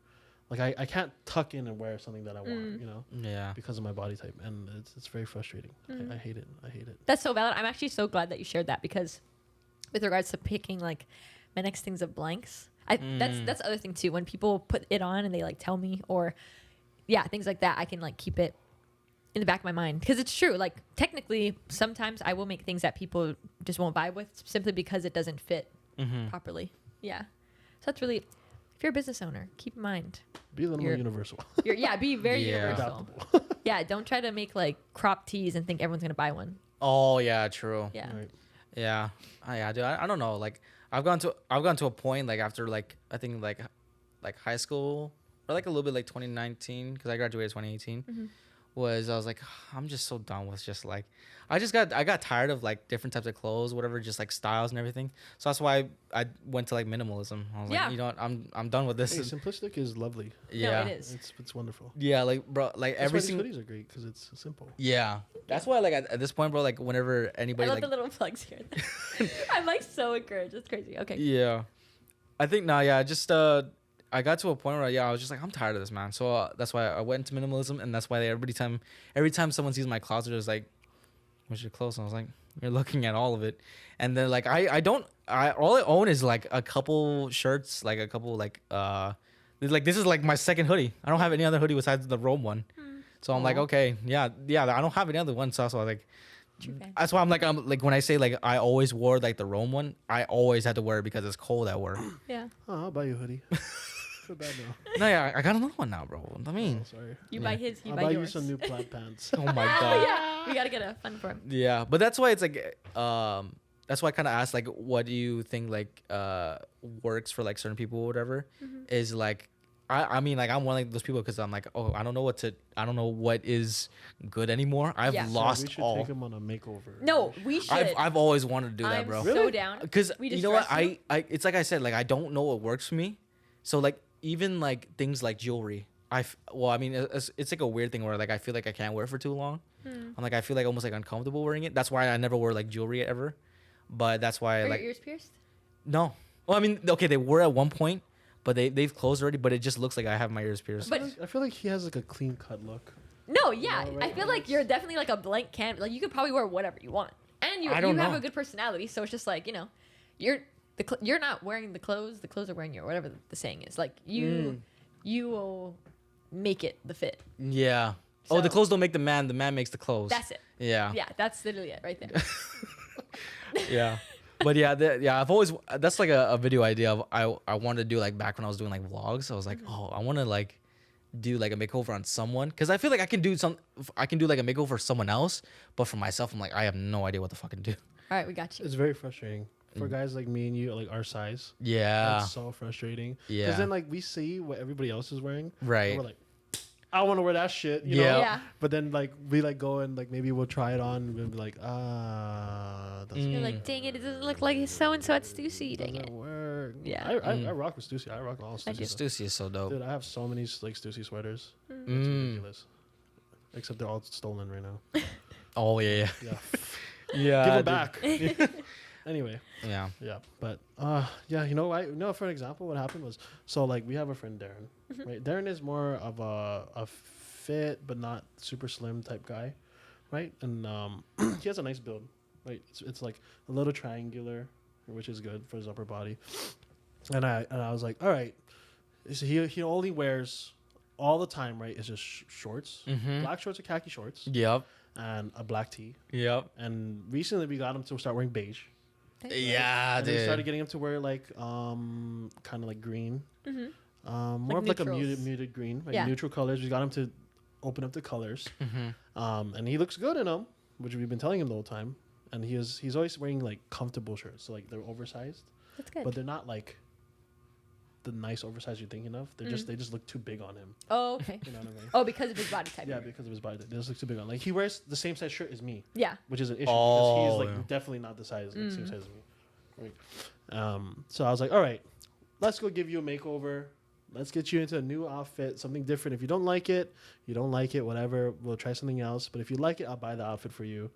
like I can't tuck in and wear something that I want, Yeah. because of my body type, and it's very frustrating. I hate it. That's so valid. I'm actually so glad that you shared that because with regards to picking like my next thing's of blanks, that's the other thing too. When people put it on and they like tell me or things like that, I can like keep it in the back of my mind because it's true. Like technically, sometimes I will make things that people just won't vibe with simply because it doesn't fit properly. Yeah, so that's really. If you're a business owner, keep in mind. Be a little more You're- universal. Be very Yeah. universal. Adaptable. Yeah, don't try to make like crop tees and think everyone's gonna buy one. Oh yeah, true. Yeah. Right. Yeah. Dude. I don't know. Like I've gone to a point like after like I think like high school or like a little bit like 2019 because I graduated 2018, was I was like, I'm just so done with just like I got tired of like different types of clothes, whatever, just like styles and everything. So that's why I went to like minimalism. I was Yeah. like, you know what, I'm done with this. Hey, simplistic is lovely. Yeah. No, it is. It's wonderful. Yeah, like bro, like That's every why these single hoodies are great because it's simple. yeah. That's why like at this point, bro, like whenever I anybody love like the little plugs here. I'm like so encouraged. It's crazy. Okay. yeah, I think now yeah, just I got to a point where I was just like I'm tired of this, man. So that's why I went into minimalism, and that's why every time someone sees my closet, is like, "What's your clothes?" And I was like, "You're looking at all of it," and then like all I own is like a couple shirts, like a couple like this is like my second hoodie. I don't have any other hoodie besides the Rome one. So I'm like, okay, yeah, I don't have any other ones. So I was like, True fan. that's why I'm like when I say like I always wore like the Rome one, I always had to wear it because it's cold at work. Yeah. Oh, I'll buy you a hoodie. Feel bad now. No, yeah, I got another one now, bro. I mean, Oh, sorry. You Yeah. buy his, he I'll buy buy you yours. some new plaid pants. oh my Oh god. yeah. We gotta get a fun for him. Yeah, but that's why it's like that's why I kind of asked like what do you think like works for like certain people or whatever is like I mean like I'm one of those people because I'm like oh I don't know what is good anymore. I've Yeah. lost we should all. take him on a makeover. No, we should. I've always wanted to do that, I'm bro. so Really? down. Because We you just know what dress you? I it's like I said like I don't know what works for me. So like even like things like jewelry. Well I mean it's like a weird thing where like I feel like I can't wear it for too long. I'm like I feel like almost like uncomfortable wearing it. That's why I never wore like jewelry ever. But that's why Are like your ears pierced? no. Well I mean okay they were at one point, but they've closed already. But it just looks like I have my ears pierced. But I feel like he has like a clean cut look. no, yeah. know, I right? feel like you're definitely like a blank canvas. Like you could probably wear whatever you want, and you I don't have know. a good personality. So it's just like you're not wearing the clothes. The clothes are wearing you, or whatever the saying is. Like you will make it the fit. Yeah. Oh, the So- clothes don't make the man makes the clothes. That's it. Yeah. Yeah, that's literally it right there. Yeah. But yeah, I've always that's like a video idea of I wanted to do like back when I was doing like vlogs. I was like, oh, I want to like do like a makeover on someone because I feel like I can do like a makeover for someone else, but for myself, I'm like I have no idea what the fuck to do. All right, we got you. It's very frustrating for guys like me and you, like our size. Yeah. It's so frustrating. Yeah. Because then like we see what everybody else is wearing. Right. And we're like, I want to wear that shit. You Yeah. know? Yeah. But then like we like go and like maybe we'll try it on and we'll be like, doesn't, You're like, dang it doesn't look like so and so at Stussy. Dang doesn't it. work. Yeah. I rock with Stussy. I rock all I Stussy. do. stuff. Stussy is so dope. Dude, I have so many like Stussy sweaters. It's Mm. ridiculous. Except they're all stolen right now. Oh yeah. Yeah. Yeah. Give them back. Anyway. Yeah. Yeah, but yeah, for an example, what happened was so like we have a friend Darren, right? Darren is more of a fit but not super slim type guy, right? And he has a nice build, right? It's like a little triangular, which is good for his upper body. And I was like, all right, so he only wears all the time, right? It's just shorts, black shorts or khaki shorts, Yep. and a black tee. Yep. And recently we got him to start wearing beige. Yeah, And dude. they started getting him to wear like kind of like green, more Like of like a neutrals. muted green, like Yeah. neutral colors. We got him to open up the colors, Mm-hmm. and he looks good in them, which we've been telling him the whole time. And he's always wearing like comfortable shirts, so like they're oversized, That's good. but they're not like the nice oversized you're thinking of. They just look too big on him. Oh, okay. You know what I mean? Oh, because of his body type. Yeah, because of his body, they just look too big on. Like he wears the same size shirt as me, Yeah. which is an issue Oh, because he's like yeah. definitely not the size, like, same size as me. Right. So I was like, all right, let's go give you a makeover. Let's get you into a new outfit, something different. If you don't like it, whatever. We'll try something else. But if you like it, I'll buy the outfit for you,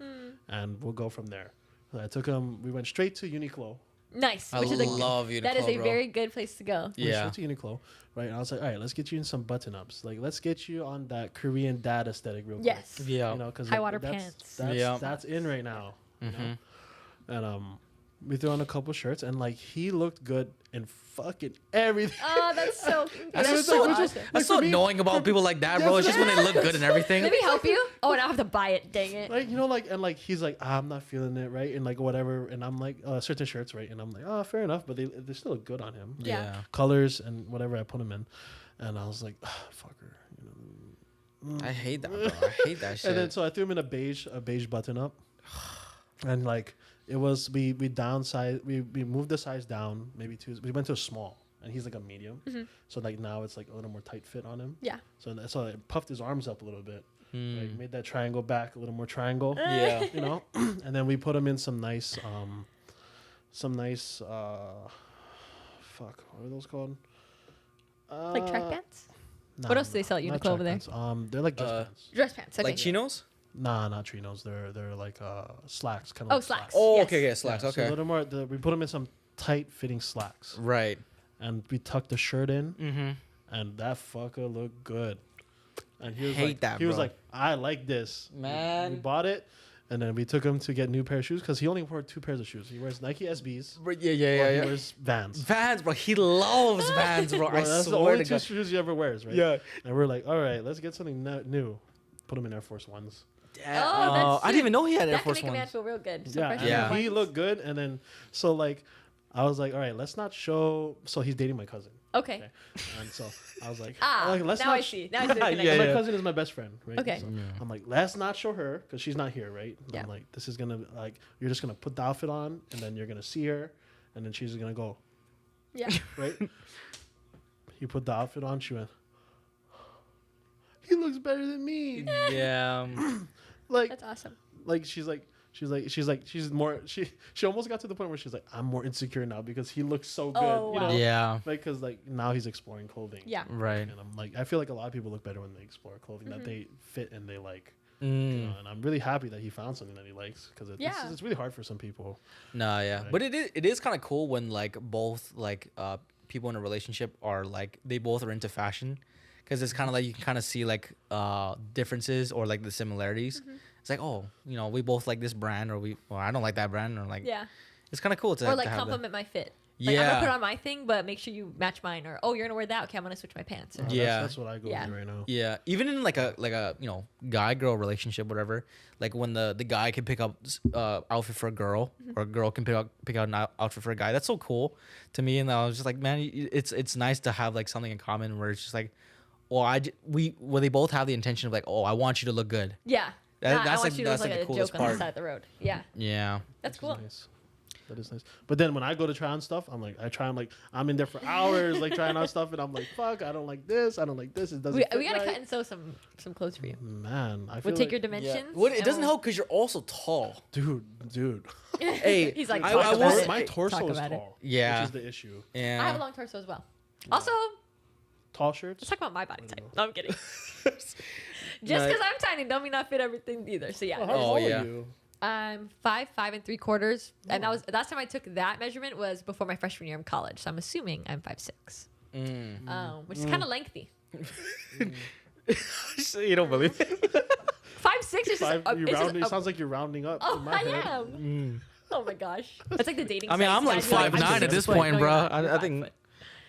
and we'll go from there. So I took him. We went straight to Uniqlo. Nice. I Which is a, love Uniqlo, that is a bro. very good place to go. We went Yeah. straight to Uniqlo, right? And I was like, all right, let's get you in some button-ups. Like, let's get you on that Korean dad aesthetic real quick. Yes. Yeah. You know, because High water pants. That's in right now. You know? And we threw on a couple shirts, and like he looked good in fucking everything. Oh, that's so. That's that's so so awesome. awesome. That's so for me- annoying about people like that, bro. It's just when they look good and everything. Let me help you. Oh, and I have to buy it. Dang it. Like like he's like I'm not feeling it right, and like whatever, and I'm like certain shirts right, and I'm like oh fair enough, but they still look good on him. Yeah. Colors and whatever I put him in, and I was like fucker, you know. I hate that, bro. I hate that shit. And then so I threw him in a beige button up, and like it was we moved the size down maybe we went to a small, and he's like a medium. So like now it's like a little more tight fit on him. Yeah. So it puffed his arms up a little bit. Like made that triangle back a little more triangle. Yeah. You know, and then we put him in some nice fuck, what are those called? Like track pants? Nah, What else do they sell at not Uniqlo over track there? pants. They're like dress pants. Dress pants. Okay. Like chinos? Nah, not trinos. They're like slacks, kind of. Oh, like slacks. Oh, Yes. okay, yeah, slacks. Yeah, so Okay. a little more. We put them in some tight fitting slacks, Right. and we tucked the shirt in, Mm-hmm. and that fucker looked good. And he was Hate like, that, he was bro. like, I like this. Man. We bought it, and then we took him to get new pair of shoes because he only wore 2 pairs of shoes. He wears Nike SBs. Yeah, Or he wears Vans. Vans, bro. He loves Vans, bro. Bro, I that's the swear only to 2 God. shoes he ever wears, right? Yeah. And we're like, all right, let's get something new. Put him in Air Force Ones. that's I didn't even know he had Air That can Force make a man Ones. feel real good. So Yeah, fresh and Yeah. he ones. looked good. And then, so like, I was like, all right, let's not show. So he's dating my cousin. Okay. Okay. And so I was like, Let's now not I see. Now I see the Yeah, connection. And yeah. my cousin is my best friend, right? Okay. So I'm like, let's not show her because she's not here, right? Yeah. I'm like, this is gonna like, you're just gonna put the outfit on, and then you're gonna see her, and then she's gonna go, Yeah. right? He put the outfit on. She went, he looks better than me. Yeah. Like, That's awesome. like she's more. She almost got to the point where she's like, I'm more insecure now because he looks so good. Oh, You wow. know? Yeah. Like, because like now he's exploring clothing. Yeah. Right. And I'm like, I feel like a lot of people look better when they explore clothing that they fit and they like. Mm. And I'm really happy that he found something that he likes because Yeah. it's really hard for some people. Nah, yeah. Right. But it is kind of cool when like both like people in a relationship are like they both are into fashion, because it's kind of like you can kind of see like differences or like the similarities. It's like, oh, you know, we both like this brand, or I don't like that brand, or like Yeah. it's kind of cool to Or to like have that. compliment my fit. Like, I'm Yeah. gonna put on my thing, but make sure you match mine. Or oh, you're gonna wear that. Okay, I'm gonna switch my pants. Or, Yeah. That's what I go Yeah. through right now. Yeah, even in like a you know guy girl relationship, whatever. Like when the guy can pick up outfit for a girl, or a girl can pick out an outfit for a guy. That's so cool to me. And I was just like, man, it's nice to have like something in common where it's just like, well, where they both have the intention of like, oh, I want you to look good. yeah. That- I that's want like- you to that's look like like the a coolest joke on the part. side of the road. Yeah. Yeah. That's Which cool. is nice. That is nice. But then when I go to try on stuff, I'm like, I'm in there for hours, like trying on stuff, and I'm like, fuck, I don't like this. I don't like this. It doesn't. We fit gotta right. cut and sew some clothes for you. Man, I feel We'll like, take your dimensions. Well, it and doesn't we'll- help because you're also tall. dude. Hey, He's like, I talk will about say- it. My Talk torso is about it. tall. Yeah. Which is the issue. Yeah. I have a long torso as well. Also, Tall shirts. let's talk about my body type. No, I'm kidding. No, Just because I'm tiny, don't mean I fit everything either. So yeah, How Oh, tall are yeah. you? I'm 5'3", and that was last time I took that measurement was before my freshman year in college. So I'm assuming I'm 5'6", which is kind of lengthy. You don't believe it? 5'6" is just. It sounds like you're rounding up. Oh, in my I head. am. Oh my gosh, that's like the dating. I mean, sites I'm like guys are 5'9" I'm at this 6 foot. point, No, bro. you're not. You're I think 5 foot.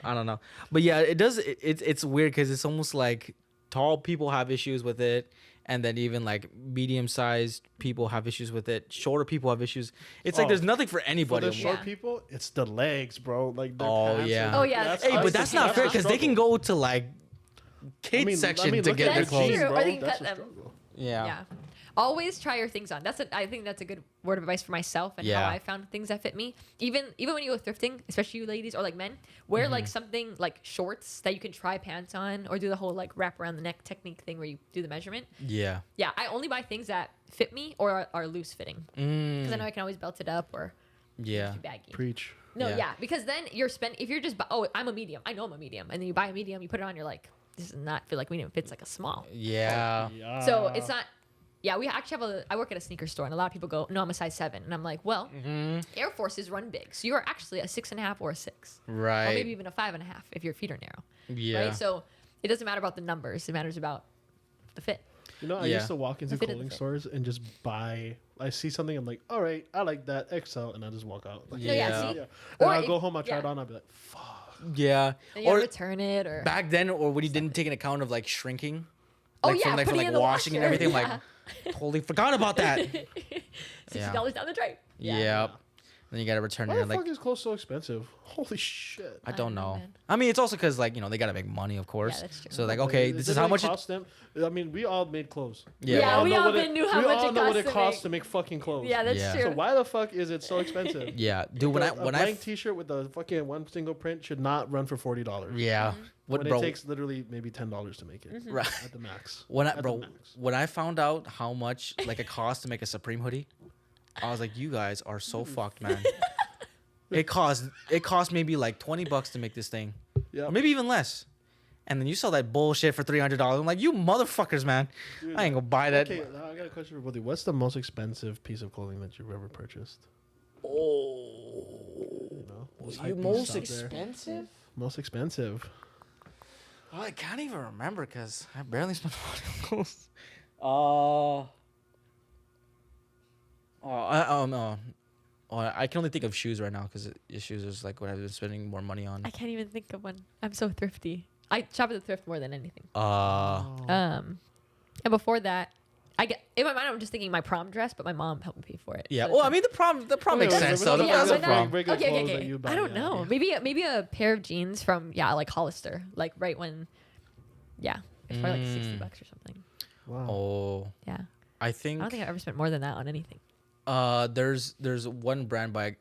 I don't know, but yeah, it does. It's weird because it's almost like tall people have issues with it, and then even like medium-sized people have issues with it. Shorter people have issues. It's like Oh, there's nothing for For anybody. the short Yeah. people, it's the legs, bro. Like their Oh, pants yeah. are- Oh, yeah. Hey, but that's not fair because they can go to like kids section to look get at their That's clothes. true. Or they can That's cut a them. struggle. Yeah. Yeah. Always try your things on. I think that's a good word of advice for myself and Yeah. how I found things that fit me. Even when you go thrifting, especially you ladies or like men, wear like something like shorts that you can try pants on, or do the whole like wrap around the neck technique thing where you do the measurement. Yeah. Yeah, I only buy things that fit me or are loose fitting because I know I can always belt it up or Yeah. too baggy. Preach. No, Yeah. yeah, because then you're spending. If you're just I'm a medium. I know I'm a medium, and then you buy a medium, you put it on, you're like, this does not feel like medium. It fits like a small. Yeah. Yeah. So it's not. Yeah, we actually I work at a sneaker store, and a lot of people go, no, I'm a size 7, and I'm like, well, Air Forces run big, so you are actually a 6.5 or a 6, Right. or maybe even a 5.5 if your feet are narrow. Yeah. Right. So it doesn't matter about the numbers; it matters about the fit. You know, I Yeah. used to walk into The fit of the clothing fit. stores and just buy. I see something, I'm like, all right, I like that XL, and I just walk out. Like, No, Yeah. see, And Or I'll if- go home, I'll try yeah. it on, I'll be like, fuck. Yeah. then you Or return it, or back then, or when you didn't take an account of like shrinking. Oh, Like yeah, from putting it like in the washing and washer, everything. I'm yeah. like, totally forgot about that. $60 down the drain. Yep. then you gotta return Why it. the And like fuck is clothes so expensive? Holy shit. I don't know. man. I mean, it's also because like they gotta make money, of course. Yeah, that's true. So like, okay, this is how much it. cost them. I mean, we all made clothes. Yeah, we all know what knew how much it know what it costs to costs make. to make fucking clothes. Yeah, that's Yeah. true. So why the fuck is it so expensive? Yeah, dude. When a I blank T-shirt with a fucking one single print should not run for $40. yeah, what When bro? it takes literally maybe $10 to make it Mm-hmm. Right. at the max. When I At the bro, max. when I found out how much like it costs to make a Supreme hoodie, I was like, you guys are so fucked, man. It cost maybe like $20 to make this thing, Yeah. or maybe even less. And then you sell that bullshit for $300. I'm like, you motherfuckers, man. Dude, I ain't gonna buy that. Okay, now I got a question for both of you. What's the most expensive piece of clothing that you've ever purchased? Oh, You know, those you hype most beasts out there. expensive? Most expensive. Oh, I can't even remember because I barely spent money on clothes. I can only think of shoes right now because shoes is like what I've been spending more money on. I can't even think of one. I'm so thrifty. I shop at the thrift more than anything. And before that, I get in my mind. I'm just thinking my prom dress, but my mom helped me pay for it. Yeah. So Well, it's I mean the prom makes Wait, sense. we're So talking that's about a but prom. regular okay, clothes okay, that you buy, I don't yeah, know. yeah. Maybe a pair of jeans from like Hollister, like right when, yeah, it's probably like $60 or something. Wow. Oh, Yeah, I I think don't think I've ever spent more than that on anything. there's one brand by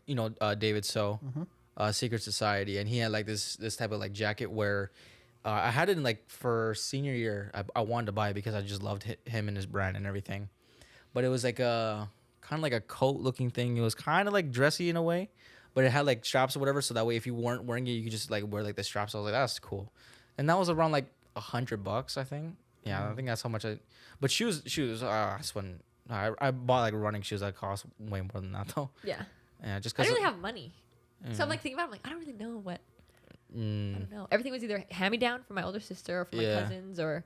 David So, Secret Society, and he had like this type of like jacket where I had it in like for senior year. I wanted to buy it because I just loved him and his brand and everything, but it was like a kind of like a coat looking thing. It was kind of like dressy in a way, but it had like straps or whatever, so that way if you weren't wearing it, you could just like wear like the straps. I was like, that's cool, and that was around like $100, I think. Yeah, I think that's how much I. But shoes. That's when I bought like running shoes that cost way more than that though. Yeah, Yeah, just I because. don't really have money, so I'm like thinking about it, I'm like, I don't really know what. I Mm, don't know. Everything was either hand me down from my older sister or from Yeah. my cousins or,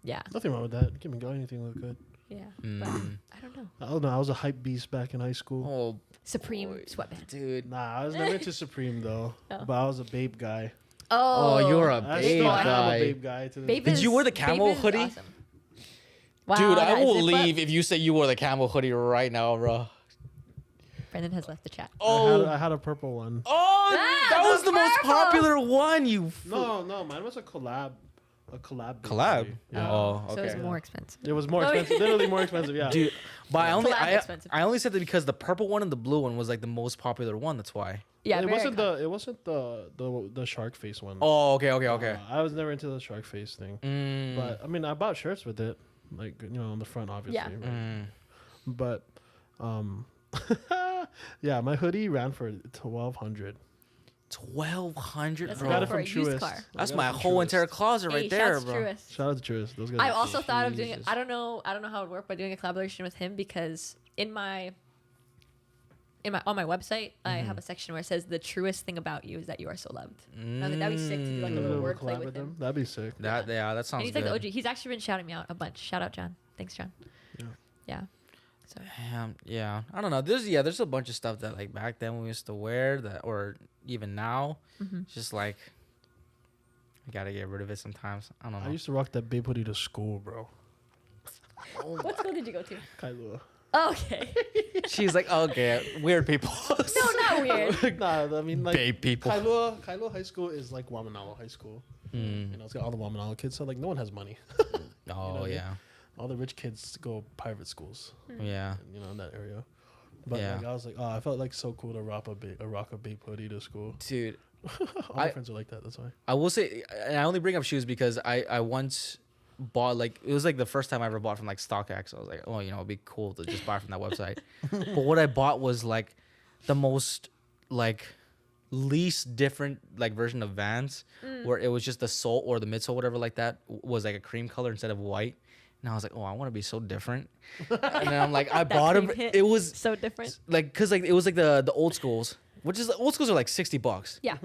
yeah, Nothing wrong with that. It can go anything look good. yeah. But mm. I don't know. I don't know. I was a hype beast back in high school. Oh, Supreme boy, sweatband. dude. Nah, I was never into Supreme though. Oh. But I was a Babe guy. Oh, you're a I babe still am guy. a Babe guy to this Babe day. Did you wear the camo is hoodie? awesome. Wow, Dude, I that will zip up. leave if you say you wore the camo hoodie right now, bro. Brendan has left the chat. Oh, I had a purple one. oh, Ah, that was the the most purple. popular one. You No, mine was a collab. A collab. Babe collab. hoodie. Yeah. Yeah. Oh, So it's okay. more expensive. It was more Oh, yeah. expensive. Literally more expensive. Yeah. Dude, but Collab's expensive. I only said that because the purple one and the blue one was like the most popular one. That's why. Yeah, It very wasn't iconic. the shark face one. Oh, okay. I was never into the shark face thing. Mm, But I mean, I bought shirts with it, like on the front, obviously. Yeah. right? mm. But, yeah, my hoodie ran for 1,200. 1,200, That's I bro. got it for from a used Truist. car. I That's got it my from whole Truist. entire closet right Hey, there, shouts to bro. Truist. Shout out to Truist. Those guys. I are also sick. thought of doing it. Jesus. I don't know how it would work by doing a collaboration with him because on my website I have a section where it says the truest thing about you is that you are so loved. And I think that'd be sick to do like a Do little little wordplay collab with him. That'd be sick. That that And sounds he's good. like the OG. He's actually been shouting me out a bunch. Shout out John. Thanks John. Yeah. Yeah. So Yeah, I don't know. There's a bunch of stuff that like back then we used to wear that, or even now, it's just like I gotta get rid of it sometimes. I don't know. I used to rock that Babe hoodie to school, bro. what school did you go to? Kailua. Okay. She's like, okay, weird people. No, not weird. Nah, I mean like Babe people. Kailua High School is like Wamanalo High School. Mm. You know, it's got all the Wamanalo kids, so like no one has money. Oh what I mean? yeah, All the rich kids go private schools. yeah. In that area. But Yeah. like I was like, I felt like so cool to rock a Babe hoodie to school. Dude, All my friends are like that. That's why. I will say, and I only bring up shoes because I once bought like it was like the first time I ever bought from like StockX. I was like, oh, it'd be cool to just buy from that website. But what I bought was like the most like least different like version of Vans, where it was just the sole or the midsole, whatever like that, was like a cream color instead of white. And I was like, oh, I want to be so different. And then I'm like, I bought them. cream hit. It was So different. like because like it was like the old schools, which is old schools are like $60. Yeah.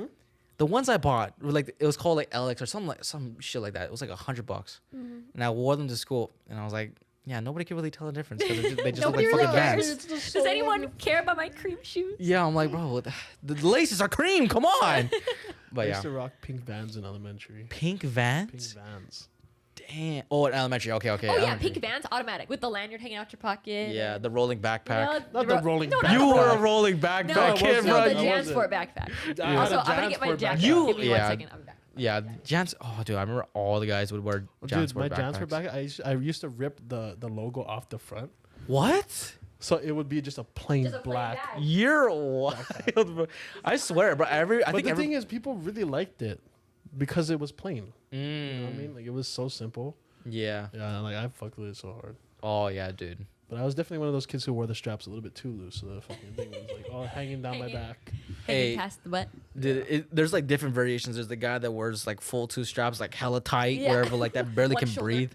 The ones I bought were like it was called like LX or some shit like that. It was like $100, and I wore them to school, and I was like, yeah, nobody can really tell the difference because they just look like Nobody fucking really Vans. cares. Does anyone care about my cream shoes? Yeah, I'm like, bro, the laces are cream. Come on. I But used yeah, to rock pink Vans in elementary. pink Pink Vans. Vans. Damn. Oh, in elementary. Okay. Oh yeah, Elementary. pink Vans, automatic with the lanyard hanging out your pocket. Yeah, and, the rolling backpack. Not the rolling no, backpack. You were a rolling No, backpack kid, no, bro. the I wasn't. JanSport backpack. I had Also, a I'm gonna get my JanSport jacket. backpack. Give me yeah. 1 second. I'll be back. Yeah, Jans. Oh, dude, I remember all the guys would wear Dude, JanSport my backpacks. JanSport backpack, I used to rip the logo off the front. What? So it would be just a plain Just a plain black. bag. You're wild, bro. I swear, bro. I But think the every. thing is, people really liked it because it was plain. You know what I Mm, mean? Like, it was so simple. yeah. Yeah, like, I fucked with it so hard. Oh yeah, dude. But I was definitely one of those kids who wore the straps a little bit too loose. So the fucking thing was like all hanging down my Hanging. back. Hey. Hanging past the butt. Dude, there's like different variations. There's the guy that wears like full two straps, like hella tight, Yeah. wherever, like that barely One can shoulder. breathe.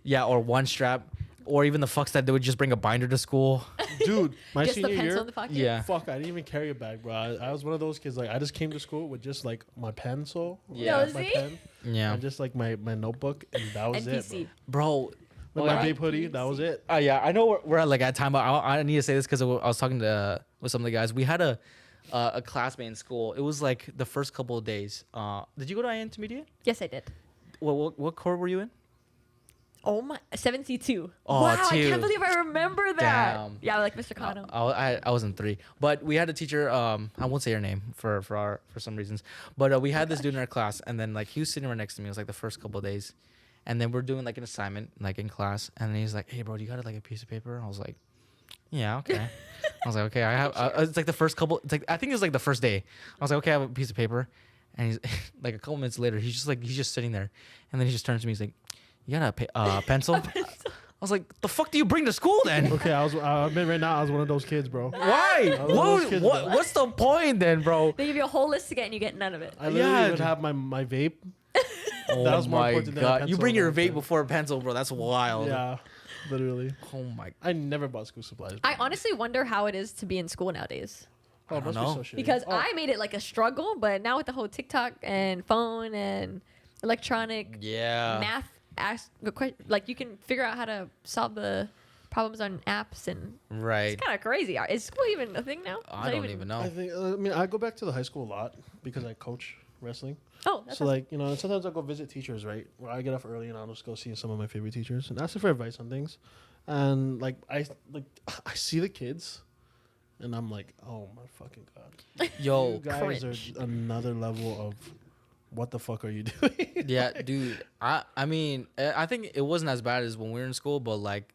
Yeah, or one strap, or even the fucks that they would just bring a binder to school. Dude, my Just the senior pencil year, in the pocket. Yeah. fuck, I didn't even carry a bag, bro. I was one of those kids, like, I just came to school with just, like, my pencil. Yeah. No, My see? pen. Yeah, And just, like, my notebook, and that was it, NPC. bro. bro. With Well, my I- vape hoodie, that was it. Yeah, I know we're at like at time, but I need to say this because I was talking to with some of the guys. We had a classmate in school. It was like the first couple of days. Did you go to intermediate? Yes, I did. What core were you in? Oh my, 7C2. Oh, wow, I two. can't believe I remember that. Damn. Yeah, like Mr. Kano. I was in 3, but we had a teacher. I won't say her name for some reasons, but we had this dude in our class, and then like he was sitting right next to me. It was like the first couple of days, and then we're doing like an assignment like in class, and he's like, "Hey, bro, do you got like a piece of paper?" And I was like, "Yeah, okay." I was like, "Okay, I have." It's like the first couple. It's like I think it was like the first day. I was like, "Okay, I have a piece of paper," and he's like a couple minutes later, he's just sitting there, and then he just turns to me. He's like, "You got a pencil?" I was like, "The fuck do you bring to school then?" Okay, I admit right now, I was one of those kids, bro. Why? I love those kids, bro. What's the point then, bro? They give you a whole list to get and you get none of it. I literally Yeah, would dude. have my vape. Oh That was more my important than a god! You pencil bring your back vape then. before a pencil, bro. That's wild. Yeah, literally. Oh my. I never bought school supplies. I honestly wonder how it is to be in school nowadays. Oh, it don't must be know. so shitty. Because Oh, I made it like a struggle, but now with the whole TikTok and phone and electronic Yeah. math, like you can figure out how to solve the problems on apps, and Right. it's kind of crazy. Is school even a thing now? Is I that don't even know. I think I mean I go back to the high school a lot because I coach wrestling. Oh, that's So like, you know, sometimes I'll go visit teachers, right? Where I get up early and I'll just go see some of my favorite teachers and ask them for advice on things. And like I see the kids and I'm like, oh my fucking god. Yo. You guys cringe. are another level of what the fuck are you doing? Yeah, dude. I mean, I think it wasn't as bad as when we were in school, but like,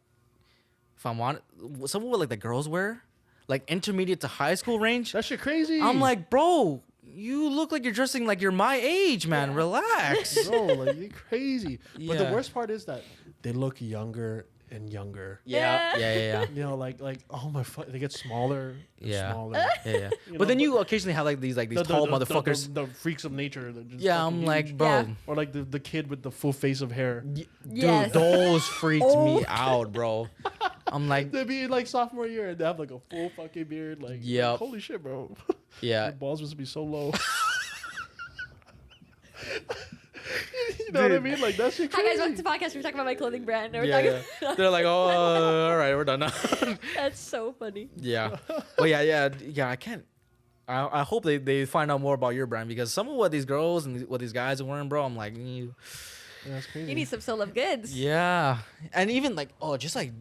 if I'm on, some of what like the girls wear, like intermediate to high school range. That shit crazy. I'm like, bro, you look like you're dressing like you're my age, man. Yeah. Relax. bro, like you're crazy. But the Yeah. worst part is that they look younger and younger. Yeah. You know, like oh my fuck, they get smaller and Yeah. smaller. Yeah. You But know, then you occasionally have like these tall motherfuckers. the freaks of nature. They're just Yeah, fucking I'm like, huge. bro. Yeah. Or like the kid with the full face of hair. Dude, Yes. those freaked Oh. me out, bro. I'm like, They'd be in like sophomore year and they have like a full fucking beard. Like, Yep. holy shit, bro. yeah. Your balls must be so low. You know what I mean? Like that shit Hi crazy. guys, welcome to the podcast. We're talking about my clothing brand. We're Yeah, talking They're like, oh, all right, we're done now. That's so funny. Yeah. Well, yeah. I can't. I hope they find out more about your brand because some of what these girls and what these guys are wearing, bro, I'm like, Yeah, that's crazy. You need some soul of goods. yeah. And even like, just like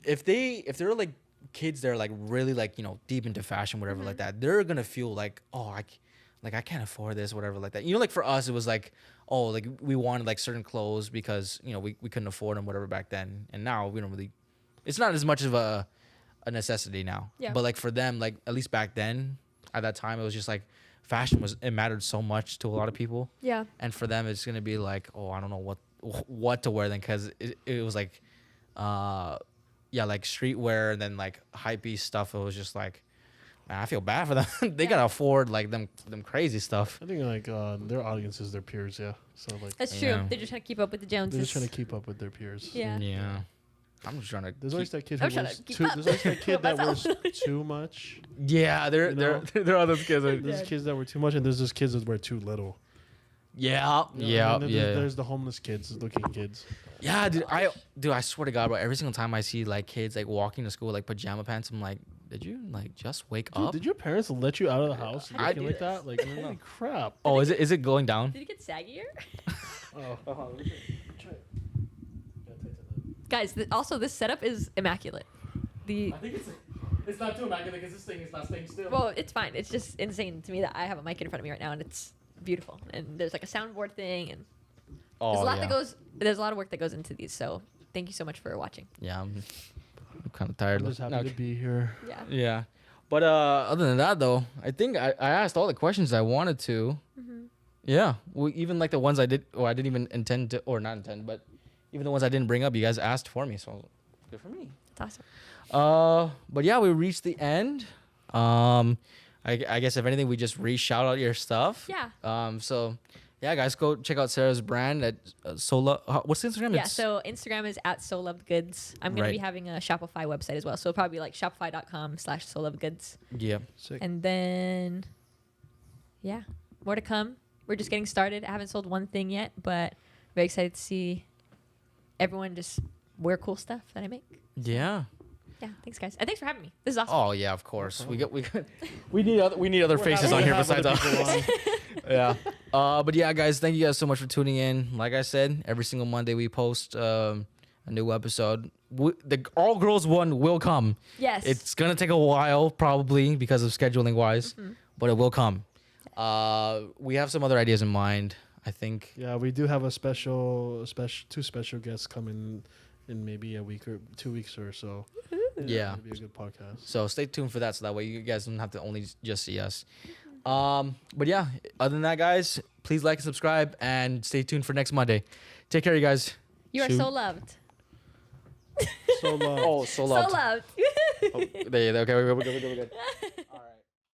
if they're like kids that are like really like, you know, deep into fashion, whatever like that, they're gonna feel like, I can't afford this, whatever like that. You know, like for us, it was like, like we wanted like certain clothes because, you know, we couldn't afford them, whatever back then. And now we don't really, it's not as much of a necessity now. Yeah. But like for them, like at least back then, at that time, it was just like fashion it mattered so much to a lot of people. Yeah. And for them, it's gonna be like, I don't know what to wear then, because it was like, like streetwear and then like hypebeast stuff. It was just like, man, I feel bad for them. They gotta afford like them crazy stuff. I think like their audience is their peers, yeah. So like That's true. Yeah. They're just trying to keep up with the they're Joneses. just trying to keep up with their peers. Yeah. Yeah. I'm just trying to. There's always that kid I'm who trying wears to keep too. up There's always that kid that wears myself. too much. Yeah, there You know? there are those kids. There's kids that wear too much, and there's those kids that wear too little. Yeah, You know? And then yeah. There's the homeless kids, looking kids. Yeah, dude, I swear to God, bro. Every single time I see like kids like walking to school with, like pajama pants, I'm like, did you like just wake Dude, up? did your parents let you out of the house How do looking you like do that? Like, holy crap! Oh, is it going down? Did it get saggier? Oh, Guys, also this setup is immaculate. I think it's not too immaculate because this thing is not staying still. Well, it's fine. It's just insane to me that I have a mic in front of me right now and it's beautiful. And there's like a soundboard thing and there's a lot that goes. There's a lot of work that goes into these. So thank you so much for watching. Yeah, I'm kind of tired. I'm just happy to be here. Yeah. Yeah, but other than that though, I think I asked all the questions I wanted to. Yeah, even like the ones I did, or I didn't even intend to, or not intend, but even the ones I didn't bring up, you guys asked for me, so good for me. That's awesome. But yeah, we reached the end. I guess if anything, we just re-shout out your stuff. Yeah. So yeah, guys, go check out Sarah's brand at what's the Instagram? Yeah, so Instagram is at SoLovedGoods. I'm going to be having a Shopify website as well. So it'll probably be like shopify.com/SoLovedGoods. Yeah. Sick. And then, yeah, more to come. We're just getting started. I haven't sold one thing yet, but very excited to see everyone just wear cool stuff that I make. Yeah. Yeah, thanks guys. And thanks for having me. This is awesome. Oh yeah, of course. We need other faces on here besides us. Yeah. But yeah, guys, thank you guys so much for tuning in. Like I said, every single Monday we post a new episode. The All Girls one will come. Yes. It's gonna take a while, probably because of scheduling wise, but it will come. We have some other ideas in mind, I think. Yeah, we do have a two special guests coming in maybe a week or 2 weeks or so. Yeah. It'll be a good podcast. So stay tuned for that, so that way you guys don't have to only just see us. But yeah, other than that, guys, please like and subscribe and stay tuned for next Monday. Take care, you guys. You are so loved. So loved. Oh, so loved. So loved. Oh, there you go. Okay, we're good.